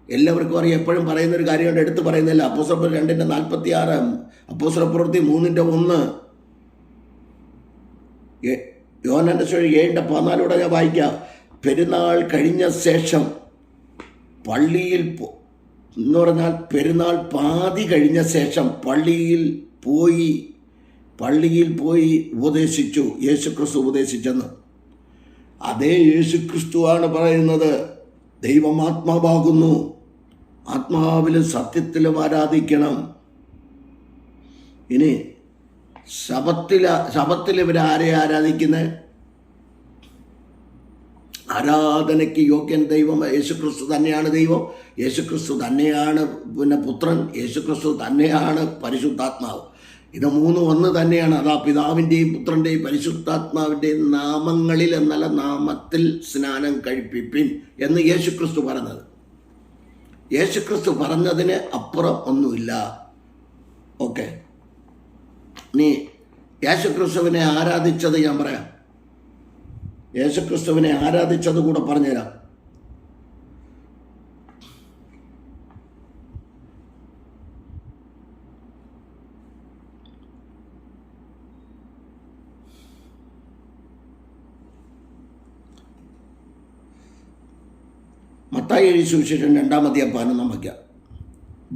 എല്ലാവർക്കും അറിയാം. എപ്പോഴും പറയുന്നൊരു കാര്യമുണ്ട്, എടുത്ത് പറയുന്നില്ല. അപ്പോസ്തല 2:46, അപ്പോസ്തല പ്രവൃത്തി 3:1, യോഹന്നാന്റെ സുവിശേഷം 7:14 ഞാൻ വായിക്കാം. പെരുന്നാൾ കഴിഞ്ഞ ശേഷം പള്ളിയിൽ എന്ന് പറഞ്ഞാൽ പെരുന്നാൾ പാതി കഴിഞ്ഞ ശേഷം പള്ളിയിൽ പോയി ഉപദേശിച്ചു. യേശുക്രിസ്തു ഉപദേശിച്ചെന്ന്. അതേ യേശുക്രിസ്തുവാണ് പറയുന്നത്, ദൈവം ആത്മാവാകുന്നു, ആത്മാവിലും സത്യത്തിലും ആരാധിക്കണം. ഇനി ശബത്തിൽ ഇവരാരെ ആരാധിക്കുന്നത്? ആരാധനയ്ക്ക് യോഗ്യൻ ദൈവം യേശുക്രിസ്തു തന്നെയാണ് ദൈവം. യേശുക്രിസ്തു തന്നെയാണ് പുത്രൻ. യേശുക്രിസ്തു തന്നെയാണ് പരിശുദ്ധാത്മാവ്. ഇത് മൂന്നും ഒന്ന് തന്നെയാണ്. അതാ പിതാവിൻ്റെയും പുത്രൻ്റെയും പരിശുദ്ധാത്മാവിൻ്റെയും നാമങ്ങളിൽ എന്നല്ല നാമത്തിൽ സ്നാനം കഴിപ്പിപ്പിൻ എന്ന് യേശുക്രിസ്തു പറഞ്ഞത്. യേശുക്രിസ്തു പറഞ്ഞതിന് അപ്പുറം ഒന്നുമില്ല. ഓക്കെ, നീ യേശുക്രിസ്തുവിനെ ആരാധിച്ചത് ഞാൻ പറയാം. യേശുക്രിസ്തുവിനെ ആരാധിച്ചത് കൂടെ പറഞ്ഞുതരാം. മത്തായി എഴുതിയ സുവിശേഷം 2:11 വാക്യം.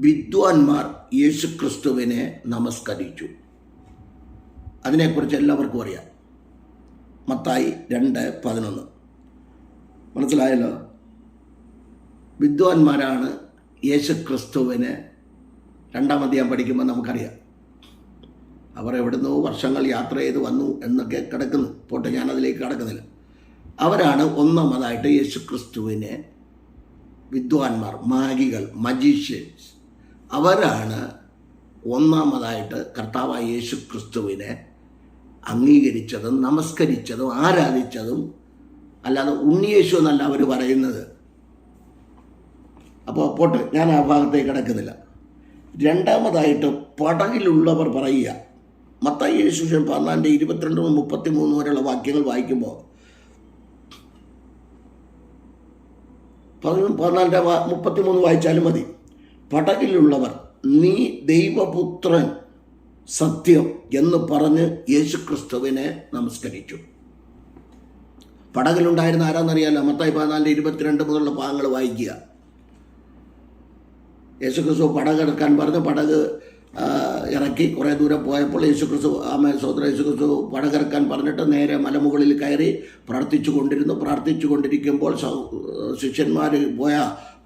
വിദ്വാൻമാർ യേശുക്രിസ്തുവിനെ നമസ്കരിച്ചു. അതിനെക്കുറിച്ച് എല്ലാവർക്കും അറിയാം. മത്തായി 2:11 മനസ്സിലായല്ലോ. വിദ്വാൻമാരാണ് യേശുക്രിസ്തുവിനെ 2-ാം അധ്യായം പഠിക്കുമ്പോൾ നമുക്കറിയാം. അവർ എവിടുന്നോ വർഷങ്ങൾ യാത്ര ചെയ്ത് വന്നു എന്നൊക്കെ കിടക്കുന്നു. പോട്ടെ, ഞാനതിലേക്ക് കടക്കുന്നില്ല. അവരാണ് ഒന്നാമതായിട്ട് യേശുക്രിസ്തുവിനെ, വിദ്വാൻമാർ, മാഗികൾ, മജീഷ്യൻസ്, അവരാണ് ഒന്നാമതായിട്ട് കർത്താവായ യേശുക്രിസ്തുവിനെ അംഗീകരിച്ചതും നമസ്കരിച്ചതും ആരാധിച്ചതും. അല്ലാതെ ഉണ്ണിയേശു എന്നല്ല അവർ പറയുന്നത്. അപ്പോൾ പോട്ടെ, ഞാൻ ആ ഭാഗത്തേക്ക് കിടക്കുന്നില്ല. രണ്ടാമതായിട്ട് പടകിലുള്ളവർ പറയുക. മത്തായി സുവിശേഷം 14:22-33 വരെയുള്ള വാക്യങ്ങൾ വായിക്കുമ്പോൾ 14:33 വായിച്ചാലും മതി. പടകിലുള്ളവർ നീ ദൈവപുത്രൻ സത്യം എന്ന് പറഞ്ഞ് യേശുക്രിസ്തുവിനെ നമസ്കരിച്ചു. പടകിലുണ്ടായിരുന്ന ആരാന്നറിയാലോ? മത്തായി 14:22 മുതലുള്ള ഭാഗങ്ങൾ വായിക്കുക. യേശുക്രിസ്തു പടകെടുക്കാൻ പറഞ്ഞ് പടക് ഇറക്കി കുറേ ദൂരം പോയപ്പോൾ യേശുക്രിസ്തു യേശുക്രിസ്തു പടകിറക്കാൻ പറഞ്ഞിട്ട് നേരെ മലമുകളിൽ കയറി പ്രാർത്ഥിച്ചു കൊണ്ടിരിക്കുമ്പോൾ ശിഷ്യന്മാർ പോയ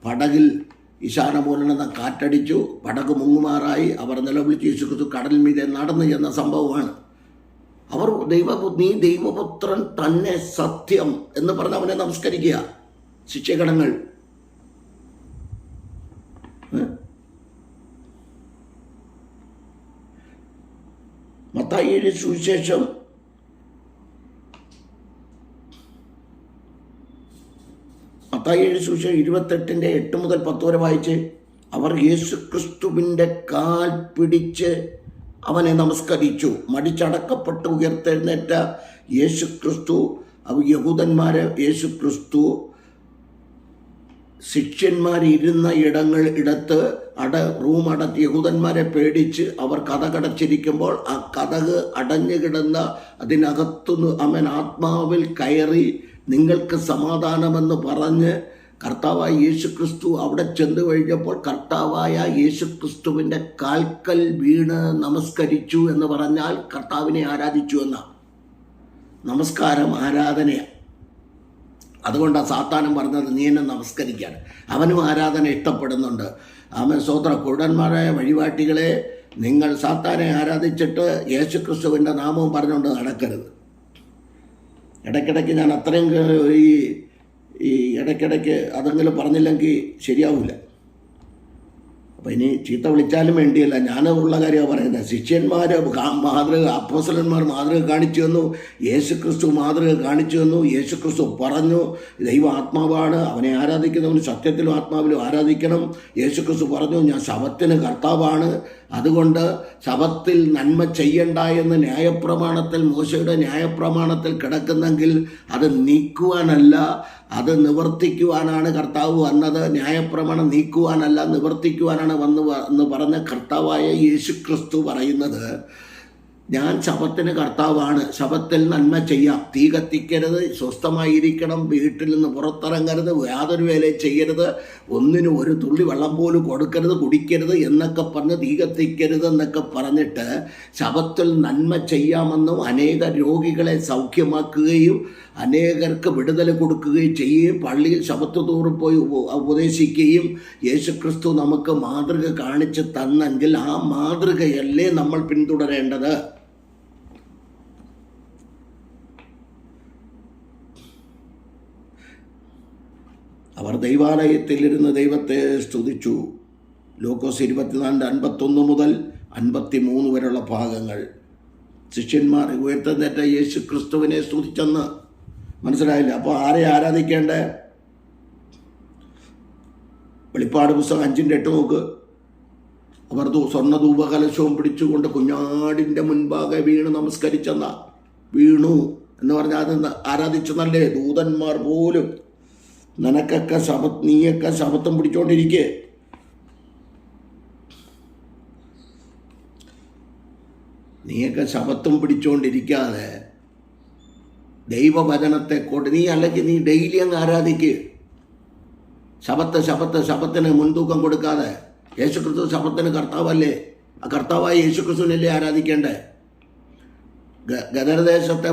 പടകിൽ ഈശാനമൂലന കാറ്റടിച്ചു, പടക് മുങ്ങുമാറായി. അവർ നിലവിളിച്ച് യേശുക്രിസ്തു കടൽ മീതെ നടന്നു എന്ന സംഭവമാണ്. അവർ നീ ദൈവപുത്രൻ തന്നെ സത്യം എന്ന് പറഞ്ഞ് അവനെ നമസ്കരിക്കുക. ശിക്ഷകടങ്ങൾ മത്തായിയുടെ സുവിശേഷം 28:8 മുതൽ 10 വരെ വായിച്ച്, അവർ യേശുക്രിസ്തുവിൻ്റെ കാൽ പിടിച്ച് അവനെ നമസ്കരിച്ചു. മടിച്ചടക്കപ്പെട്ട് ഉയർത്തെഴുന്നേറ്റ യേശുക്രിസ്തു യേശുക്രിസ്തു ശിഷ്യന്മാരിരുന്ന ഇടത്ത് റൂം അടച്ച് യഹൂദന്മാരെ പേടിച്ച് അവർ കതകടച്ചിരിക്കുമ്പോൾ ആ കതക് അടഞ്ഞു കിടന്ന അതിനകത്തുനിന്ന് അവൻ ആത്മാവിൽ കയറി നിങ്ങൾക്ക് സമാധാനമെന്ന് പറഞ്ഞ് കർത്താവായ യേശുക്രിസ്തു അവിടെ ചെന്ന് കഴിഞ്ഞപ്പോൾ കർത്താവായ യേശുക്രിസ്തുവിൻ്റെ കാൽക്കൽ വീണ് നമസ്കരിച്ചു എന്ന് പറഞ്ഞാൽ കർത്താവിനെ ആരാധിച്ചു എന്നാണ്. നമസ്കാരം ആരാധനയാണ്. അതുകൊണ്ടാണ് സാത്താനും പറഞ്ഞത് നീ എന്നെ നമസ്കരിക്കാൻ. അവനും ആരാധന ഇഷ്ടപ്പെടുന്നുണ്ട്. അവൻ കുരുടന്മാരായ വഴിപാട്ടികളെ, നിങ്ങൾ സാത്താനെ ആരാധിച്ചിട്ട് യേശുക്രിസ്തുവിൻ്റെ നാമവും പറഞ്ഞുകൊണ്ട് നടക്കരുത്. ഇടയ്ക്കിടയ്ക്ക് ഞാൻ അത്രയും ഈ ഇടയ്ക്കിടയ്ക്ക് അതെങ്കിലും പറഞ്ഞില്ലെങ്കിൽ ശരിയാവില്ല. അപ്പം ഇനി ചീത്ത വിളിച്ചാലും വേണ്ടിയല്ല, ഞാനുള്ള കാര്യമാണ് പറയുന്നത്. ശിഷ്യന്മാർ മാതൃക, അപ്പോസ്തലന്മാർ മാതൃക കാണിച്ചു തന്നു, യേശുക്രിസ്തു മാതൃക കാണിച്ചു തന്നു. യേശുക്രിസ്തു പറഞ്ഞു ദൈവം ആത്മാവാണ്, അവനെ ആരാധിക്കുന്നവന് സത്യത്തിലും ആത്മാവിലും ആരാധിക്കണം. യേശുക്രിസ്തു പറഞ്ഞു ഞാൻ ശബത്തിന് കർത്താവാണ്, അതുകൊണ്ട് ശബത്തിൽ നന്മ ചെയ്യണ്ട എന്ന് ന്യായപ്രമാണത്തിൽ, മോശയുടെ ന്യായപ്രമാണത്തിൽ കിടക്കുന്നെങ്കിൽ അത് നീക്കുവാനല്ല, അത് നിവർത്തിക്കുവാനാണ് കർത്താവ് വന്നത്. ന്യായപ്രമാണം നീക്കുവാനല്ല, നിവർത്തിക്കുവാനാണ് എന്ന് പറഞ്ഞ കർത്താവായ യേശുക്രിസ്തു പറയുന്നത്, ഞാൻ ശബത്തിന് കർത്താവാണ്, ശബത്തിൽ നന്മ ചെയ്യാം, തീ കത്തിക്കരുത്, സ്വസ്ഥമായിരിക്കണം, വീട്ടിൽ നിന്ന് പുറത്തിറങ്ങരുത്, യാതൊരു വേലയും ചെയ്യരുത്, ഒന്നിനും ഒരു തുള്ളി വെള്ളം പോലും കൊടുക്കരുത്, കുടിക്കരുത് എന്നൊക്കെ പറഞ്ഞ് തീ കത്തിക്കരുത് എന്നൊക്കെ പറഞ്ഞിട്ട് ശബത്തിൽ നന്മ ചെയ്യാമെന്നും അനേക രോഗികളെ സൗഖ്യമാക്കുകയും അനേകർക്ക് വിടുതൽ കൊടുക്കുകയും ചെയ്യുകയും പള്ളിയിൽ ശബത്ത് തോറും പോയി ഉപദേശിക്കുകയും യേശുക്രിസ്തു നമുക്ക് മാതൃക കാണിച്ച് തന്നെങ്കിൽ ആ മാതൃകയല്ലേ നമ്മൾ പിന്തുടരേണ്ടത്. അവർ ദൈവാലയത്തിലിരുന്ന് ദൈവത്തെ സ്തുതിച്ചു. ലൂക്കോസ് 24:51 മുതൽ 53 വരെയുള്ള ഭാഗങ്ങൾ. ശിഷ്യന്മാർ ഉയർത്തെഴുന്നേറ്റ യേശു ക്രിസ്തുവിനെ സ്തുതിച്ചെന്ന് മനസ്സിലായില്ല. അപ്പോൾ ആരെ ആരാധിക്കേണ്ടേ? വെളിപ്പാട് പുസ്തകം 5:8 നോക്ക്. അവർ സ്വർണ്ണ ധൂപകലശവും പിടിച്ചുകൊണ്ട് കുഞ്ഞാടിൻ്റെ മുൻപാകെ വീണ് നമസ്കരിച്ചെന്ന. വീണു എന്ന് പറഞ്ഞാൽ അത് ആരാധിച്ചെന്നല്ലേ. ദൂതന്മാർ പോലും നിനക്കൊക്കെ നീയൊക്കെ ശബത്തം പിടിച്ചോണ്ടിരിക്കേ. നീയൊക്കെ ശബത്തം പിടിച്ചോണ്ടിരിക്കാതെ ദൈവവചനത്തെ കൊണ്ട് അല്ലെങ്കിൽ നീ ഡെയിലി അങ്ങ് ആരാധിക്കുക. ശബത്തിന് മുൻതൂക്കം കൊടുക്കാതെ. യേശുക്രിസ്തു ശബത്തിന് കർത്താവല്ലേ, ആ കർത്താവായ യേശുക്രിസ്തുവിനല്ലേ ആരാധിക്കേണ്ടേ. ഗദരദേശത്തെ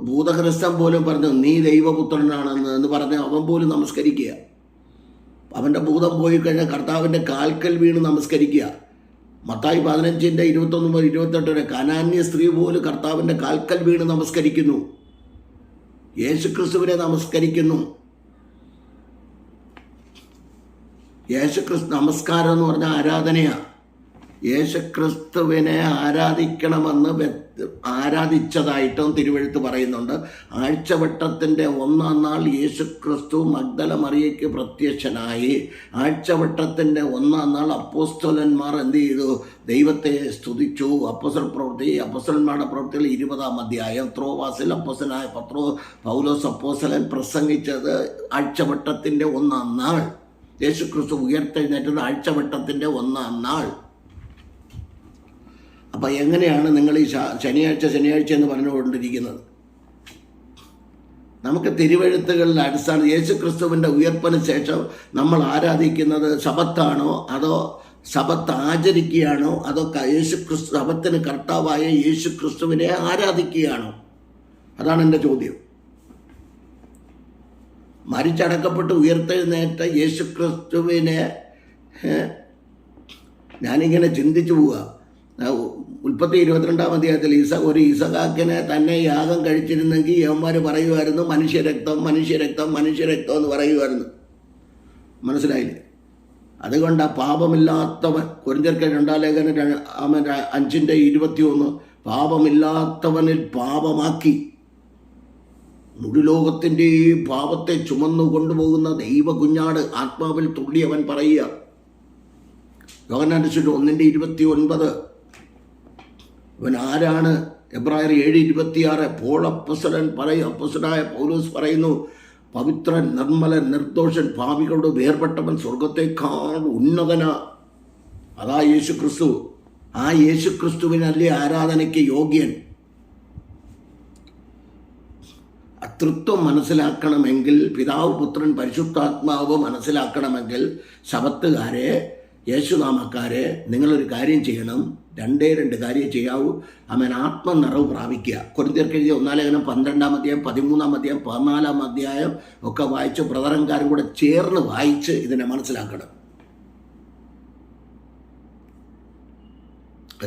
ഭൂതഗ്രസ്തൻ പോലും പറഞ്ഞു നീ ദൈവപുത്രനാണെന്ന് പറഞ്ഞ് അവൻ പോലും നമസ്കരിക്കുക. അവൻ്റെ ഭൂതം പോയി കഴിഞ്ഞാൽ കർത്താവിൻ്റെ കാൽക്കൽ വീണ് നമസ്കരിക്കുക. മത്തായി 15:21 മുതൽ 28 വരെ കനാന്യ സ്ത്രീ പോലും കർത്താവിൻ്റെ കാൽക്കൽ വീണ് നമസ്കരിക്കുന്നു, യേശുക്രിസ്തുവിനെ നമസ്കരിക്കുന്നു. യേശുക്രിസ്തു നമസ്കാരം എന്ന് പറഞ്ഞാൽ ആരാധനയാണ്. യേശുക്രിസ്തുവിനെ ആരാധിച്ചതായിട്ടും തിരുവെഴുത്ത് പറയുന്നുണ്ട്. ആഴ്ചവട്ടത്തിൻ്റെ 1-ാം നാൾ യേശുക്രിസ്തു മഗ്ദല മറിയയ്ക്ക് പ്രത്യക്ഷനായി. ആഴ്ചവട്ടത്തിൻ്റെ 1-ാം നാൾ അപ്പോസ്തലന്മാർ എന്ത് ചെയ്തു? ദൈവത്തെ സ്തുതിച്ചു. അപ്പോസ്തലന്മാരുടെ പ്രവൃത്തികൾ 20-ാം അധ്യായം. ത്രോവാസിൽ അപ്പോസ്തലനായ പൗലോസ് അപ്പോസ്തലൻ പ്രസംഗിച്ചത് ആഴ്ചവട്ടത്തിൻ്റെ 1-ാം നാൾ. യേശുക്രിസ്തു ഉയർത്തെഴുന്നേറ്റത് ആഴ്ചവട്ടത്തിൻ്റെ 1-ാം നാൾ. അപ്പം എങ്ങനെയാണ് നിങ്ങൾ ഈ ശനിയാഴ്ച എന്ന് പറഞ്ഞുകൊണ്ടിരിക്കുന്നത്? നമുക്ക് തിരുവെഴുത്തുകളിൽ അടിസ്ഥാനം യേശുക്രിസ്തുവിൻ്റെ ഉയർപ്പിന് ശേഷം നമ്മൾ ആരാധിക്കുന്നത് ശബത്താണോ അതോ ശബത്ത് ആചരിക്കുകയാണോ അതോ ശബത്തിന് കർത്താവായ യേശുക്രിസ്തുവിനെ ആരാധിക്കുകയാണോ? അതാണ് എൻ്റെ ചോദ്യം. മരിച്ചടക്കപ്പെട്ട് ഉയർത്തെഴുന്നേറ്റ യേശുക്രിസ്തുവിനെ ഞാനിങ്ങനെ ചിന്തിച്ചു പോവുക. ഉൽപ്പത്തി 22-ാം അധ്യായത്തിൽ ഒരു ഇസഹാക്കിനെ തന്നെ യാഗം കഴിച്ചിരുന്നെങ്കിൽ യവന്മാർ പറയുമായിരുന്നു മനുഷ്യരക്തം മനുഷ്യരക്തം മനുഷ്യരക്തം എന്ന് പറയുമായിരുന്നു. മനസ്സിലായില്ലേ? അതുകൊണ്ട് ആ പാപമില്ലാത്തവൻ, കൊരിന്ത്യർക്ക് 2-ാം ലേഖനം 5:21, പാപമില്ലാത്തവനിൽ പാപമാക്കി മുഴുലോകത്തിൻ്റെ പാപത്തെ ചുമന്നു കൊണ്ടുപോകുന്ന ദൈവ കുഞ്ഞാട് ആത്മാവിൽ തുള്ളിയവൻ പറയുക. യോഹന്നാൻ 1:29. ഇവൻ ആരാണ്? എബ്രായർ 7:26. പോൾ അപ്പോസ്തലൻ അപ്പോസ്തലനായ പൗലോസ് പറയുന്നു, പവിത്രൻ, നിർമ്മലൻ, നിർദോഷൻ, പാപികളോട് വേർപെട്ടവൻ, സ്വർഗത്തേക്കാൾ ഉന്നതന. അതാ യേശുക്രിസ്തു. ആ യേശുക്രിസ്തുവിനല്ലേ ആരാധനയ്ക്ക് യോഗ്യൻ. തൃത്വം മനസ്സിലാക്കണമെങ്കിൽ, പിതാവ്, പുത്രൻ, പരിശുദ്ധാത്മാവ് മനസ്സിലാക്കണമെങ്കിൽ, ശബത്തുകാരെ, യേശുനാമക്കാരെ, നിങ്ങളൊരു കാര്യം ചെയ്യണം. 2 കാര്യം ചെയ്യാവൂ. അവൻ ആത്മനിറവ് പ്രാപിക്കുക. കൊരിന്ത്യർക്ക് എഴുതിയ 1-ാം ലേഖനം 12-ാം അധ്യായം, 13-ാം അധ്യായം, 14-ാം അധ്യായം ഒക്കെ വായിച്ച് ബ്രദറൻകാരും കൂടെ ചേർന്ന് വായിച്ച് ഇതിനെ മനസ്സിലാക്കണം.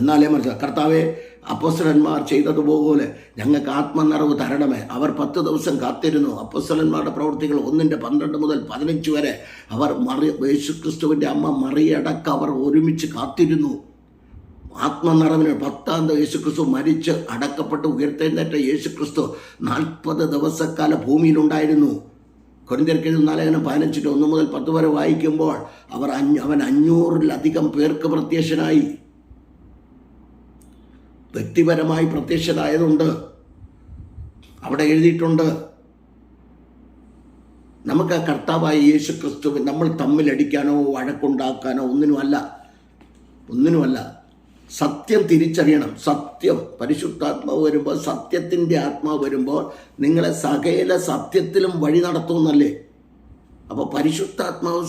എന്നാലേ മനസ്സിലാക്കാം. കർത്താവെ, അപ്പോസ്തലന്മാർ ചെയ്തതുപോലെ ഞങ്ങൾക്ക് ആത്മനിറവ് തരണമേ. അവർ 10 ദിവസം കാത്തിരുന്നു. അപ്പോസ്തലന്മാരുടെ പ്രവൃത്തികൾ 1:12 മുതൽ 15 വരെ അവർ യേശുക്രിസ്തുവിൻ്റെ അമ്മ മറിയടക്കം അവർ ഒരുമിച്ച് കാത്തിരുന്നു. ആത്മനിറവിന് 10-ാം ദിവസം യേശുക്രിസ്തു മരിച്ച് അടക്കപ്പെട്ട് ഉയർത്തെഴുന്നേറ്റ യേശുക്രിസ്തു 40 ദിവസക്കാലം ഭൂമിയിലുണ്ടായിരുന്നു. കൊരിന്ത്യർക്ക് 4 ലേഖനം 15:1 മുതൽ 10 വരെ വായിക്കുമ്പോൾ അവൻ 500-ലധികം പേർക്ക് പ്രത്യക്ഷനായി. വ്യക്തിപരമായി പ്രത്യക്ഷനായതുണ്ട്, അവിടെ എഴുതിയിട്ടുണ്ട്. നമുക്ക് ആ കർത്താവായ യേശുക്രിസ്തുവിൻ നമ്മൾ തമ്മിലടിക്കാനോ വഴക്കുണ്ടാക്കാനോ ഒന്നിനുമല്ല. സത്യം തിരിച്ചറിയണം. സത്യം, പരിശുദ്ധാത്മാവ് വരുമ്പോൾ, സത്യത്തിൻ്റെ ആത്മാവ് വരുമ്പോൾ നിങ്ങളെ സകല സത്യത്തിലും വഴി നടത്തുമെന്നല്ലേ. അപ്പോൾ പരിശുദ്ധാത്മാവാൻ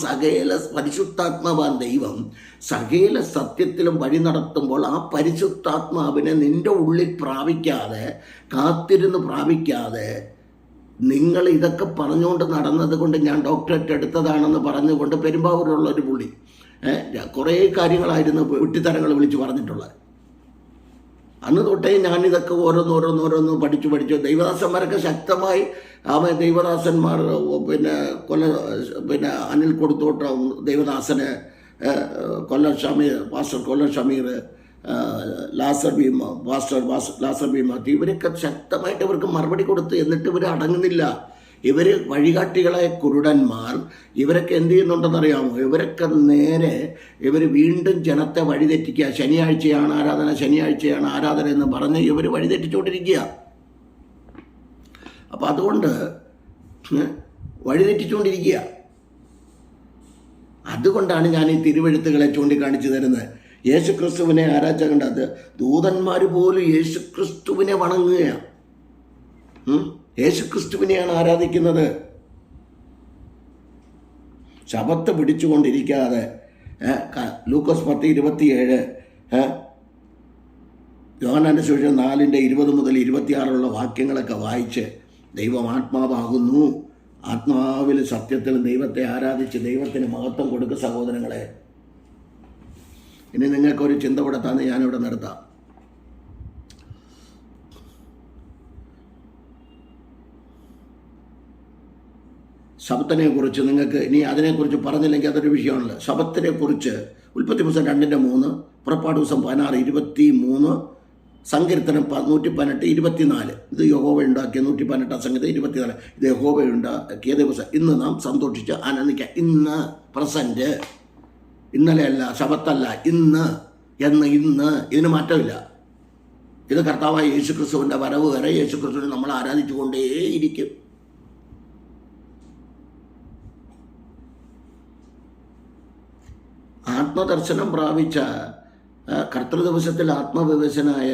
ദൈവം സകല സത്യത്തിലും വഴി നടത്തുമ്പോൾ ആ പരിശുദ്ധാത്മാവിനെ നിൻ്റെ ഉള്ളിൽ പ്രാപിക്കാതെ, കാത്തിരുന്ന് പ്രാപിക്കാതെ, നിങ്ങൾ ഇതൊക്കെ പറഞ്ഞുകൊണ്ട് നടന്നത് കൊണ്ട് ഞാൻ ഡോക്ടറേറ്റ് എടുത്തതാണെന്ന് പറഞ്ഞുകൊണ്ട് പെരുമ്പാവൂരുള്ളൊരു പുള്ളി കുറേ കാര്യങ്ങളായിരുന്നു വിട്ടിത്തരങ്ങൾ വിളിച്ച് പറഞ്ഞിട്ടുള്ളത്. അന്ന് തൊട്ടേ ഞാനിതൊക്കെ ഓരോന്നോരോന്ന് പഠിച്ചു. ദൈവദാസന്മാരൊക്കെ ശക്തമായി ദൈവദാസന്മാർ പിന്നെ അനിൽ കൊടുത്തോട്ടം ദൈവദാസന്, പാസ്റ്റർ കൊല്ലം ഷമീർ, പാസ്റ്റർ ലാസർ ബി മാത്യു, ഇവരൊക്കെ ശക്തമായിട്ട് ഇവർക്ക് മറുപടി കൊടുത്ത്. എന്നിട്ട് ഇവർ അടങ്ങുന്നില്ല. ഇവർ വഴികാട്ടികളെ കുരുടന്മാർ. ഇവരൊക്കെ എന്ത് ചെയ്യുന്നുണ്ടെന്നറിയാമോ? ഇവർ വീണ്ടും ജനത്തെ വഴിതെറ്റിക്കുക. ശനിയാഴ്ചയാണ് ആരാധന എന്ന് പറഞ്ഞ് ഇവർ വഴിതെറ്റിച്ചുകൊണ്ടിരിക്കുക. അപ്പം അതുകൊണ്ട് വഴിതെറ്റിച്ചുകൊണ്ടിരിക്കുക. അതുകൊണ്ടാണ് ഞാൻ ഈ തിരുവെഴുത്തുകളെ ചൂണ്ടിക്കാണിച്ചു തരുന്നത്. യേശുക്രിസ്തുവിനെ ആരാധിക്കേണ്ടത് ദൂതന്മാർ പോലും യേശുക്രിസ്തുവിനെ വണങ്ങുകയാണ്. യേശുക്രിസ്തുവിനെയാണ് ആരാധിക്കുന്നത്. ശബത്ത് പിടിച്ചുകൊണ്ടിരിക്കാതെ. ലൂക്കോസ് 10:27, യോഹന്നാന്റെ സുവിശേഷം 4:20 മുതൽ 26 വാക്യങ്ങളൊക്കെ വായിച്ച് ദൈവം ആത്മാവാകുന്നു, ആത്മാവിൽ സത്യത്തിലും ദൈവത്തെ ആരാധിച്ച് ദൈവത്തിന് മഹത്വം കൊടുക്കുക സഹോദരങ്ങളെ. ഇനി നിങ്ങൾക്കൊരു ചിന്ത കൊടുത്താന്ന് ഞാനിവിടെ നിർത്താം. ശബത്തിനെ കുറിച്ച് നിങ്ങൾക്ക് ഇനി അതിനെക്കുറിച്ച് പറഞ്ഞില്ലെങ്കിൽ അതൊരു വിഷയമാണല്ലോ. ശബത്തിനെ കുറിച്ച് ഉൽപ്പത്തി പുസ്തകം 2:3, പുറപ്പാട് ദിവസം 16:23, സങ്കീർത്തനം 118:24. ഇത് യഹോവ ഉണ്ടാക്കിയ 118 സംഗീതം 24. ഇത് യഹോവ ഉണ്ടാക്കിയ ദിവസം. ഇന്ന് നാം സന്തോഷിച്ച് ആനന്ദിക്കാം. ഇന്ന് പ്രസന്റ്, ഇന്നലെയല്ല, ശബത്തല്ല, ഇന്ന് ഇതിന് മാറ്റമില്ല. ഇത് കർത്താവായ യേശുക്രിസ്തുവിൻ്റെ വരവ് വരെ യേശുക്രിസ്തുവിനെ നമ്മൾ ആരാധിച്ചു കൊണ്ടേയിരിക്കും. ആത്മദർശനം പ്രാപിച്ച കർത്തൃദിവസത്തിൽ ആത്മവിവശനായ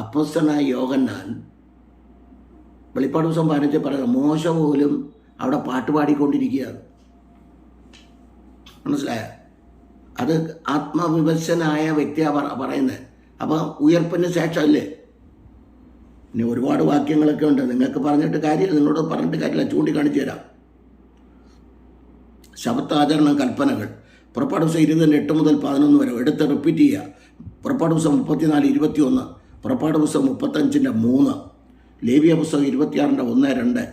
അപ്പോസ്തലനായ യോഹന്നാൻ വെളിപ്പാട് ദിവസം 15 പറയുന്നത് മോശ പോലും അവിടെ പാട്ടുപാടിക്കൊണ്ടിരിക്കുകയാണ്. മനസ്സിലായ? അത് ആത്മവിവശനായ വ്യക്തിയാണ് പറയുന്നത്. അപ്പം ഉയർപ്പിന് ശേഷമല്ലേ. ഇനി ഒരുപാട് വാക്യങ്ങളൊക്കെ ഉണ്ട്. നിങ്ങൾക്ക് പറഞ്ഞിട്ട് കാര്യമില്ല, നിങ്ങളോട് പറഞ്ഞിട്ട് കാര്യമില്ല, ചൂണ്ടിക്കാണിച്ചു തരാം. ശബത്താചരണ കൽപ്പനകൾ. പുറപ്പാട് ദിവസം 20:8 മുതൽ 11 വരെ എടുത്ത് റിപ്പീറ്റ് ചെയ്യുക. പുറപ്പാട് ദിവസം 34:21, പുറപ്പാട് ദിവസം 35:3, ലേവ്യ പുസ്തകം 26:1-2,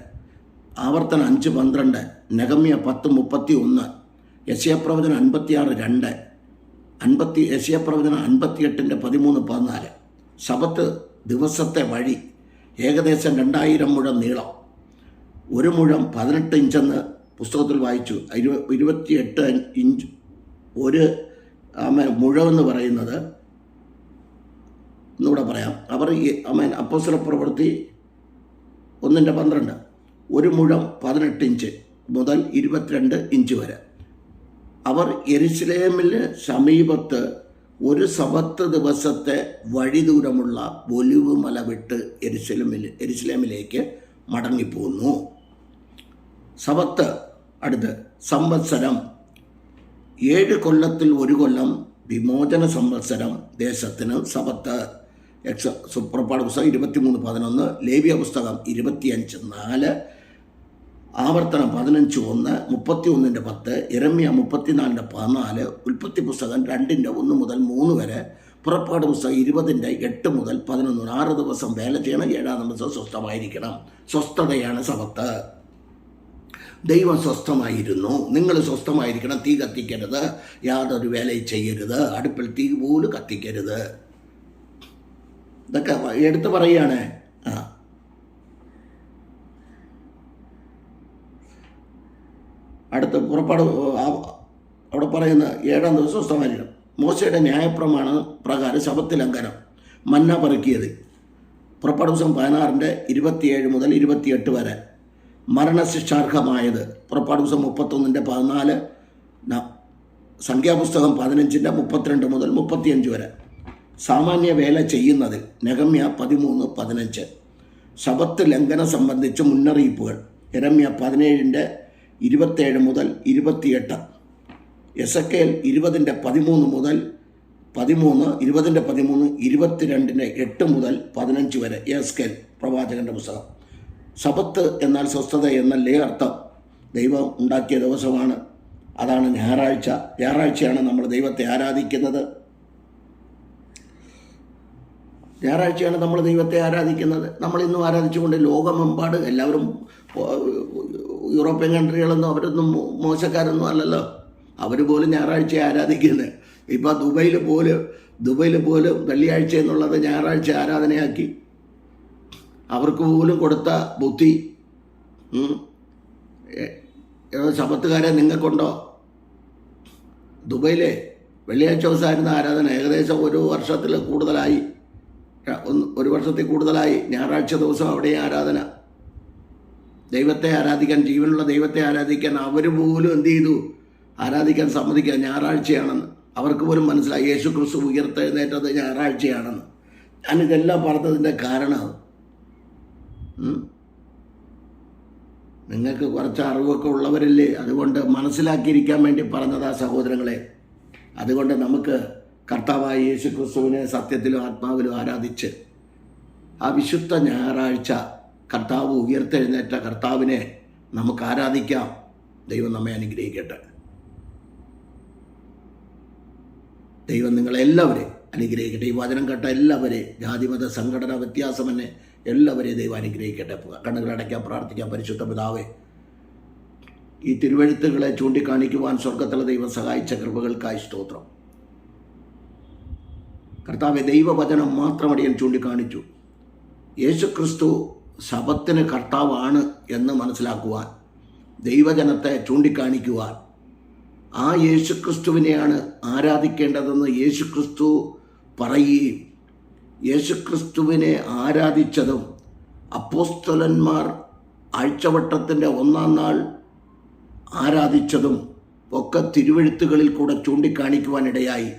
ആവർത്തനം 5:12, നെഹമ്യ 10:31, യെശയ്യാപ്രവചനം 56:2, യെശയ്യാപ്രവചനം 58:13-14. ശബത്ത് ദിവസത്തെ വഴി ഏകദേശം 2000 മുഴം നീളം. 1 മുഴം 18 ഇഞ്ചെന്ന് പുസ്തകത്തിൽ വായിച്ചു. 28 ഇഞ്ച് ഒരു മുഴമെന്ന് പറയുന്നത് ഒന്നുകൂടെ പറയാം. അവർ അപ്പോസ്തല പ്രവൃത്തി 1:12, 1 മുഴം 18 ഇഞ്ച് മുതൽ 22 ഇഞ്ച് വരെ. അവർ യെരുശലേമിന് സമീപത്ത് ഒരു സബത്ത് ദിവസത്തെ വഴി ദൂരമുള്ള ഒലിവ് മല വിട്ട് യെരുശലേമിലേക്ക് മടങ്ങിപ്പോന്നു. സബത്ത്. അടുത്ത് സംവത്സരം. 7 കൊല്ലത്തിൽ 1 കൊല്ലം വിമോചന സംവത്സരം ദേശത്തിന് സബത്ത്. പുറപ്പാട് പുസ്തകം 23:11, ലേവ്യ പുസ്തകം 25:4, ആവർത്തനം 15:1, 31:10, യെരമ്യ 34:14, ഉൽപ്പത്തി പുസ്തകം 2:1 മുതൽ 3 വരെ, പുറപ്പാട് പുസ്തകം 20:8 മുതൽ 11. 6 ദിവസം വേല ചെയ്യണം, 7-ാം ദിവസം സ്വസ്ഥമായിരിക്കണം. സ്വസ്ഥതയാണ് സബത്ത്. ദൈവം സ്വസ്ഥമായിരുന്നു. നിങ്ങൾ സ്വസ്ഥമായിരിക്കണം. തീ കത്തിക്കരുത്, യാതൊരു വേലയും ചെയ്യരുത്, അടുപ്പിൽ തീ പോലും കത്തിക്കരുത്. ഇതൊക്കെ എടുത്തു പറയുകയാണ്. അടുത്ത പുറപ്പാട് അവിടെ പറയുന്ന 7-ാം ദിവസം സ്വസ്ഥമായിരിക്കണം. മോശയുടെ ന്യായപ്രമാണ പ്രകാരം ശബത്ത് ലംഘനം, മന്ന പെറുക്കിയത്. പുറപ്പാട് ദിവസം 16:27 മുതൽ 28 വരെ. മരണശിക്ഷാർഹമായത് പുറപ്പാട് ദിവസം 31:14, സംഖ്യാപുസ്തകം 15:32 മുതൽ 35 വരെ. സാമാന്യ വേല ചെയ്യുന്നതിൽ നെഹമ്യ 13:15. ശബത്ത് ലംഘനം സംബന്ധിച്ച് മുന്നറിയിപ്പുകൾ യെരമ്യ 17:27 മുതൽ 28. എസക്കേൽ 20:13 മുതൽ 13, 20:13, 22:8 മുതൽ 15 വരെ. എസക്കേൽ പ്രവാചകന്റെ പുസ്തകം. ശബത്ത് എന്നാൽ സ്വസ്ഥത എന്നല്ലേ അർത്ഥം. ദൈവം ഉണ്ടാക്കിയ ദിവസമാണ്. അതാണ് ഞായറാഴ്ച. ഞായറാഴ്ചയാണ് നമ്മൾ ദൈവത്തെ ആരാധിക്കുന്നത്. ഞായറാഴ്ചയാണ് നമ്മൾ ദൈവത്തെ ആരാധിക്കുന്നത്. നമ്മളിന്നും ആരാധിച്ചുകൊണ്ട് ലോകമെമ്പാട് എല്ലാവരും, യൂറോപ്യൻ കൺട്രികളൊന്നും അവരൊന്നും മോശക്കാരൊന്നും അല്ലല്ലോ. അവർ പോലും ഞായറാഴ്ച ആരാധിക്കുന്നത്. ഇപ്പോൾ ദുബൈയിൽ പോലും വെള്ളിയാഴ്ച എന്നുള്ളത് ഞായറാഴ്ച ആരാധനയാക്കി. അവർക്ക് പോലും കൊടുത്ത ബുദ്ധി. ശബത്തുകാരെ നിങ്ങൾക്കുണ്ടോ? ദുബൈയിലെ വെള്ളിയാഴ്ച ദിവസമായിരുന്ന ആരാധന ഏകദേശം 1 വർഷത്തിൽ കൂടുതലായി. 1 വർഷത്തിൽ കൂടുതലായി ഞായറാഴ്ച ദിവസം അവിടെ ആരാധന. ദൈവത്തെ ആരാധിക്കാൻ, ജീവനുള്ള ദൈവത്തെ ആരാധിക്കാൻ അവർ പോലും എന്ത് ചെയ്തു? ആരാധിക്കാൻ സമ്മതിക്കുക ഞായറാഴ്ചയാണെന്ന്. അവർക്ക് പോലും മനസ്സിലായി യേശു ക്രിസ്തു ഉയർത്തെഴുന്നേറ്റത് ഞായറാഴ്ചയാണെന്ന്. ഞാനിതെല്ലാം പറഞ്ഞതിൻ്റെ കാരണം നിങ്ങൾക്ക് കുറച്ച് അറിവൊക്കെ ഉള്ളവരല്ലേ, അതുകൊണ്ട് മനസ്സിലാക്കിയിരിക്കാൻ വേണ്ടി പറഞ്ഞതാ സഹോദരങ്ങളെ. അതുകൊണ്ട് നമുക്ക് കർത്താവായ യേശു ക്രിസ്തുവിനെ സത്യത്തിലും ആത്മാവിലും ആരാധിച്ച് ആ വിശുദ്ധ ഞായറാഴ്ച കർത്താവ് ഉയർത്തെഴുന്നേറ്റ കർത്താവിനെ നമുക്ക് ആരാധിക്കാം. ദൈവം നമ്മെ അനുഗ്രഹിക്കട്ടെ. ദൈവം നിങ്ങളെല്ലാവരെയും അനുഗ്രഹിക്കട്ടെ. ഈ വചനം കേട്ട എല്ലാവരെയും, ജാതിമത സംഘടന വ്യത്യാസമെന്നെ എല്ലാവരെയും ദൈവം അനുഗ്രഹിക്കട്ടെ. കണ്ണുകളടയ്ക്കാൻ പ്രാർത്ഥിക്കാം. പരിശുദ്ധ പിതാവേ, ഈ തിരുവഴുത്തുകളെ ചൂണ്ടിക്കാണിക്കുവാൻ സ്വർഗത്തിലെ ദൈവം സഹായിച്ച കൃപകൾക്കായി സ്തോത്രം. കർത്താവെ, ദൈവവചനം മാത്രം അടിയൻ ചൂണ്ടിക്കാണിച്ചു. യേശുക്രിസ്തു ശബത്തിന് കർത്താവാണ് എന്ന് മനസ്സിലാക്കുവാൻ, ദൈവജനത്തെ ചൂണ്ടിക്കാണിക്കുവാൻ, ആ യേശുക്രിസ്തുവിനെയാണ് ആരാധിക്കേണ്ടതെന്ന് യേശുക്രിസ്തു പറയുകയും യേശുക്രിസ്തുവിനെ ആരാധിച്ചതും അപ്പോസ്തലന്മാർ ആഴ്ചവട്ടത്തിൻ്റെ 1-ാം നാൾ ആരാധിച്ചതും ഒക്കെ തിരുവെഴുത്തുകളിൽ കൂടെ ചൂണ്ടിക്കാണിക്കുവാനിടയായി.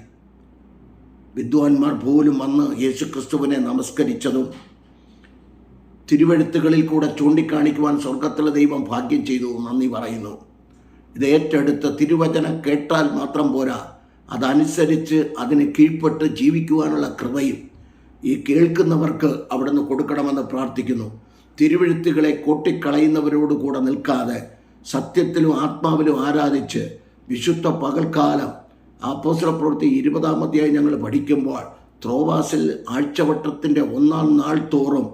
വിദ്വാൻമാർ പോലും വന്ന് യേശുക്രിസ്തുവിനെ നമസ്കരിച്ചതും തിരുവെഴുത്തുകളിൽ കൂടെ ചൂണ്ടിക്കാണിക്കുവാൻ സ്വർഗത്തിലെ ദൈവം ഭാഗ്യം ചെയ്തു. നന്ദി പറയുന്നു. ഇത് ഏറ്റെടുത്ത് തിരുവചനം കേട്ടാൽ മാത്രം പോരാ, അതനുസരിച്ച് അതിന് കീഴ്പ്പെട്ട് ജീവിക്കുവാനുള്ള കൃപയും ഈ കേൾക്കുന്നവർക്ക് അവിടുന്ന് കൊടുക്കണമെന്ന് പ്രാർത്ഥിക്കുന്നു. തിരുവെഴുത്തുകളെ കൊട്ടിക്കളയുന്നവരോട് കൂടെ നിൽക്കാതെ സത്യത്തിലും ആത്മാവിലും ആരാധിച്ച് വിശുദ്ധ പകൽക്കാലം അപ്പോസ്തലപ്രവൃത്തി 20-ാം അധ്യായം ഞങ്ങൾ പഠിക്കുമ്പോൾ ത്രോവാസിൽ ആഴ്ചവട്ടത്തിൻ്റെ 1-ാം നാൾ തോറും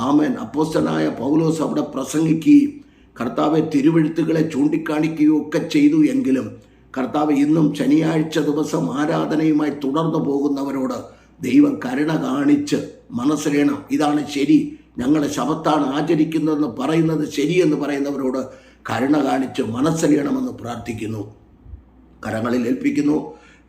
ആമേൻ അപ്പോസ്തലനായ പൗലോസ് അവിടെ പ്രസംഗിക്കുകയും കർത്താവെ തിരുവെഴുത്തുകളെ ചൂണ്ടിക്കാണിക്കുകയും ഒക്കെ ചെയ്തു. എങ്കിലും കർത്താവ് ഇന്നും ശനിയാഴ്ച ദിവസം ആരാധനയുമായി തുടർന്നു പോകുന്നവരോട് ദൈവം കരുണ കാണിച്ച് മനസ്സിലേണം, ഇതാണ് ശരി, ഞങ്ങളുടെ ശബത്താണ് ആചരിക്കുന്നതെന്ന് പറയുന്നത് ശരിയെന്ന് പറയുന്നവരോട് കരുണ കാണിച്ച് മനസ്സിലേണമെന്ന് പ്രാർത്ഥിക്കുന്നു. കരങ്ങളിൽ ഏൽപ്പിക്കുന്നു,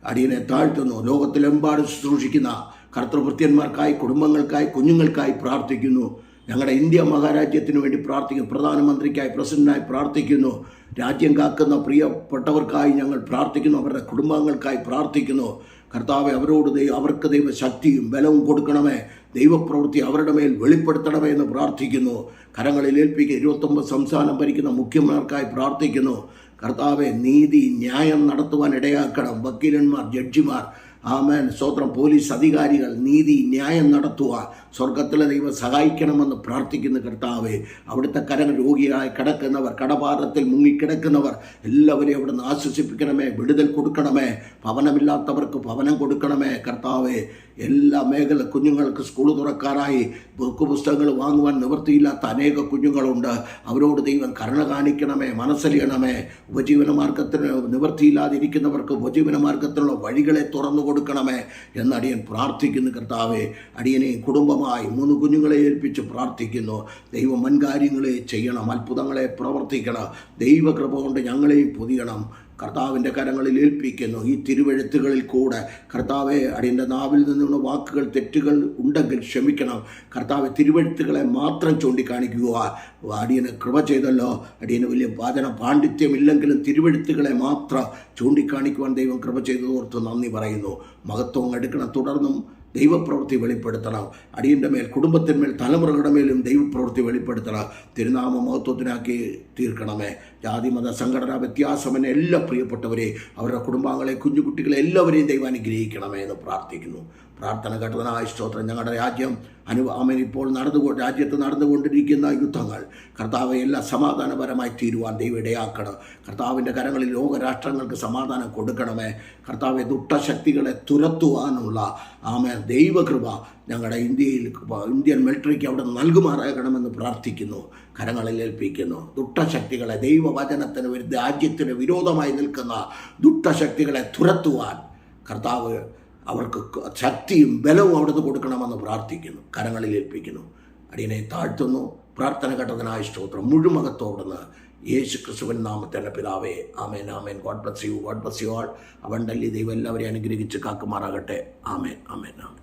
അടിയനെ താഴ്ത്തുന്നു. ലോകത്തിലെമ്പാടും ശുശ്രൂഷിക്കുന്ന കർത്തൃഭൃത്യന്മാർക്കായി, കുടുംബങ്ങൾക്കായി, കുഞ്ഞുങ്ങൾക്കായി പ്രാർത്ഥിക്കുന്നു. ഞങ്ങളുടെ ഇന്ത്യ മഹാരാജ്യത്തിന് വേണ്ടി പ്രാർത്ഥിക്കുന്നു. പ്രധാനമന്ത്രിക്കായി, പ്രസിഡന്റിനായി പ്രാർത്ഥിക്കുന്നു. രാജ്യം കാക്കുന്ന പ്രിയപ്പെട്ടവർക്കായി ഞങ്ങൾ പ്രാർത്ഥിക്കുന്നു. അവരുടെ കുടുംബാംഗങ്ങൾക്കായി പ്രാർത്ഥിക്കുന്നു. കർത്താവെ, അവർക്ക് ദൈവശക്തിയും ബലവും കൊടുക്കണമേ. ദൈവപ്രവൃത്തി അവരുടെ മേൽ വെളിപ്പെടുത്തണമേ എന്ന് പ്രാർത്ഥിക്കുന്നു. കരങ്ങളിൽ ഏൽപ്പിക്കുക. 29 സംസ്ഥാനം ഭരിക്കുന്ന മുഖ്യമന്ത്രിമാർക്കായി പ്രാർത്ഥിക്കുന്നു. കർത്താവെ, നീതി ന്യായം നടത്തുവാൻ ഇടയാക്കണം. വക്കീലന്മാർ, ജഡ്ജിമാർ, ആമേൻ, സ്തോത്രം, പോലീസ് അധികാരികൾ നീതി ന്യായം നടത്തുവാൻ സ്വർഗത്തിലെ ദൈവം സഹായിക്കണമെന്ന് പ്രാർത്ഥിക്കുന്ന കർത്താവെ, അവിടുത്തെ കരങ്ങൾ രോഗിയായി കിടക്കുന്നവർ, കടഭാരത്തിൽ മുങ്ങിക്കിടക്കുന്നവർ എല്ലാവരെയും അവിടുന്ന് ആശ്വസിപ്പിക്കണമേ, വിടുതൽ കൊടുക്കണമേ. ഭവനമില്ലാത്തവർക്ക് ഭവനം കൊടുക്കണമേ കർത്താവെ. എല്ലാ മേഖല കുഞ്ഞുങ്ങൾക്ക് സ്കൂൾ തുറക്കാറായി. ബുക്ക് പുസ്തകങ്ങൾ വാങ്ങുവാൻ നിവൃത്തിയില്ലാത്ത അനേക കുഞ്ഞുങ്ങളുണ്ട്. അവരോട് ദൈവം കരുണ കാണിക്കണമേ, മനസ്സലിയണമേ. ഉപജീവന മാർഗത്തിന് നിവൃത്തിയില്ലാതിരിക്കുന്നവർക്ക് ഉപജീവന മാർഗത്തിനുള്ള വഴികളെ തുറന്നു കൊടുക്കണമേ എന്ന് അടിയൻ പ്രാർത്ഥിക്കുന്നു കർത്താവെ. അടിയനെയും കുടുംബമായി 3 കുഞ്ഞുങ്ങളെ ഏൽപ്പിച്ച് പ്രാർത്ഥിക്കുന്നു. ദൈവം വൻകാര്യങ്ങളെ ചെയ്യണം, അത്ഭുതങ്ങളെ പ്രവർത്തിക്കണം. ദൈവകൃപ കൊണ്ട് ഞങ്ങളെയും പൊതിയണം. കർത്താവിൻ്റെ കരങ്ങളിൽ ഏൽപ്പിക്കുന്നു. ഈ തിരുവെഴുത്തുകളിൽ കൂടെ കർത്താവെ, അടിയൻ്റെ നാവിൽ നിന്നുള്ള വാക്കുകൾ തെറ്റുകൾ ഉണ്ടെങ്കിൽ ക്ഷമിക്കണം കർത്താവെ. തിരുവെഴുത്തുകളെ മാത്രം ചൂണ്ടിക്കാണിക്കുക. അടിയന് കൃപ ചെയ്തല്ലോ. അടിയന് വലിയ വാചന പാണ്ഡിത്യമില്ലെങ്കിലും തിരുവെഴുത്തുകളെ മാത്രം ചൂണ്ടിക്കാണിക്കുവാൻ ദൈവം കൃപ ചെയ്തതോർത്ത് നന്ദി പറയുന്നു. മഹത്വം എടുക്കണം. തുടർന്നും ദൈവപ്രവൃത്തി വെളിപ്പെടുത്തണം. അടിയൻ്റെ മേൽ, കുടുംബത്തിന്മേൽ, തലമുറകളുടെ മേലും ദൈവപ്രവൃത്തി വെളിപ്പെടുത്തണം. തിരുനാമ മഹത്വത്തിനാക്കി തീർക്കണമേ. ജാതിമത സംഘടനാ വ്യത്യാസമെന്നെ എല്ലാ പ്രിയപ്പെട്ടവരെ, അവരുടെ കുടുംബാംഗങ്ങളെ, കുഞ്ഞുകുട്ടികളെ എല്ലാവരെയും ദൈവം അനുഗ്രഹിക്കണമേ എന്ന് പ്രാർത്ഥിക്കുന്നു. പ്രാർത്ഥന കേട്ടതിനായ സ്തോത്രം. ഞങ്ങളുടെ രാജ്യം ആമേൻ ഇപ്പോൾ രാജ്യത്ത് നടന്നുകൊണ്ടിരിക്കുന്ന യുദ്ധങ്ങൾ കർത്താവെ എല്ലാം സമാധാനപരമായി തീരുവാൻ ദൈവം ഇടയാക്കണം. കർത്താവിൻ്റെ കരങ്ങളിൽ ലോകരാഷ്ട്രങ്ങൾക്ക് സമാധാനം കൊടുക്കണമേ. കർത്താവെ, ദുഷ്ടശക്തികളെ തുരത്തുവാനുള്ള ആമേൻ ദൈവകൃപ ഞങ്ങളുടെ ഇന്ത്യൻ മിലിറ്ററിക്ക് അവിടെ നൽകുമാറാകണമെന്ന് പ്രാർത്ഥിക്കുന്നു. കരങ്ങളിൽ ഏൽപ്പിക്കുന്നു. ദുഷ്ടശക്തികളെ, ദൈവവചനത്തിന് രാജ്യത്തിന് വിരോധമായി നിൽക്കുന്ന ദുഷ്ടശക്തികളെ തുരത്തുവാൻ കർത്താവ് അവർക്ക് ശക്തിയും ബലവും അവിടുന്ന് കൊടുക്കണമെന്ന് പ്രാർത്ഥിക്കുന്നു. കരങ്ങളിൽ ഏൽപ്പിക്കുന്നു. അടിയനെ താഴ്ത്തുന്നു. പ്രാർത്ഥന കേട്ടതിനായ സ്തോത്രം. മുഴുമകത്തോടുന്ന് യേശു ക്രിസ്തുവിൻ നാമത്തിൻ്റെ പിതാവേ, ആമേൻ, ആമേൻ. God bless you, God bless you all. അവണ്ടല്ലി ദൈവം എല്ലാവരെയും അനുഗ്രഹിച്ച് കാക്കുമാറാകട്ടെ. ആമേൻ, ആമേൻ, ആമേൻ.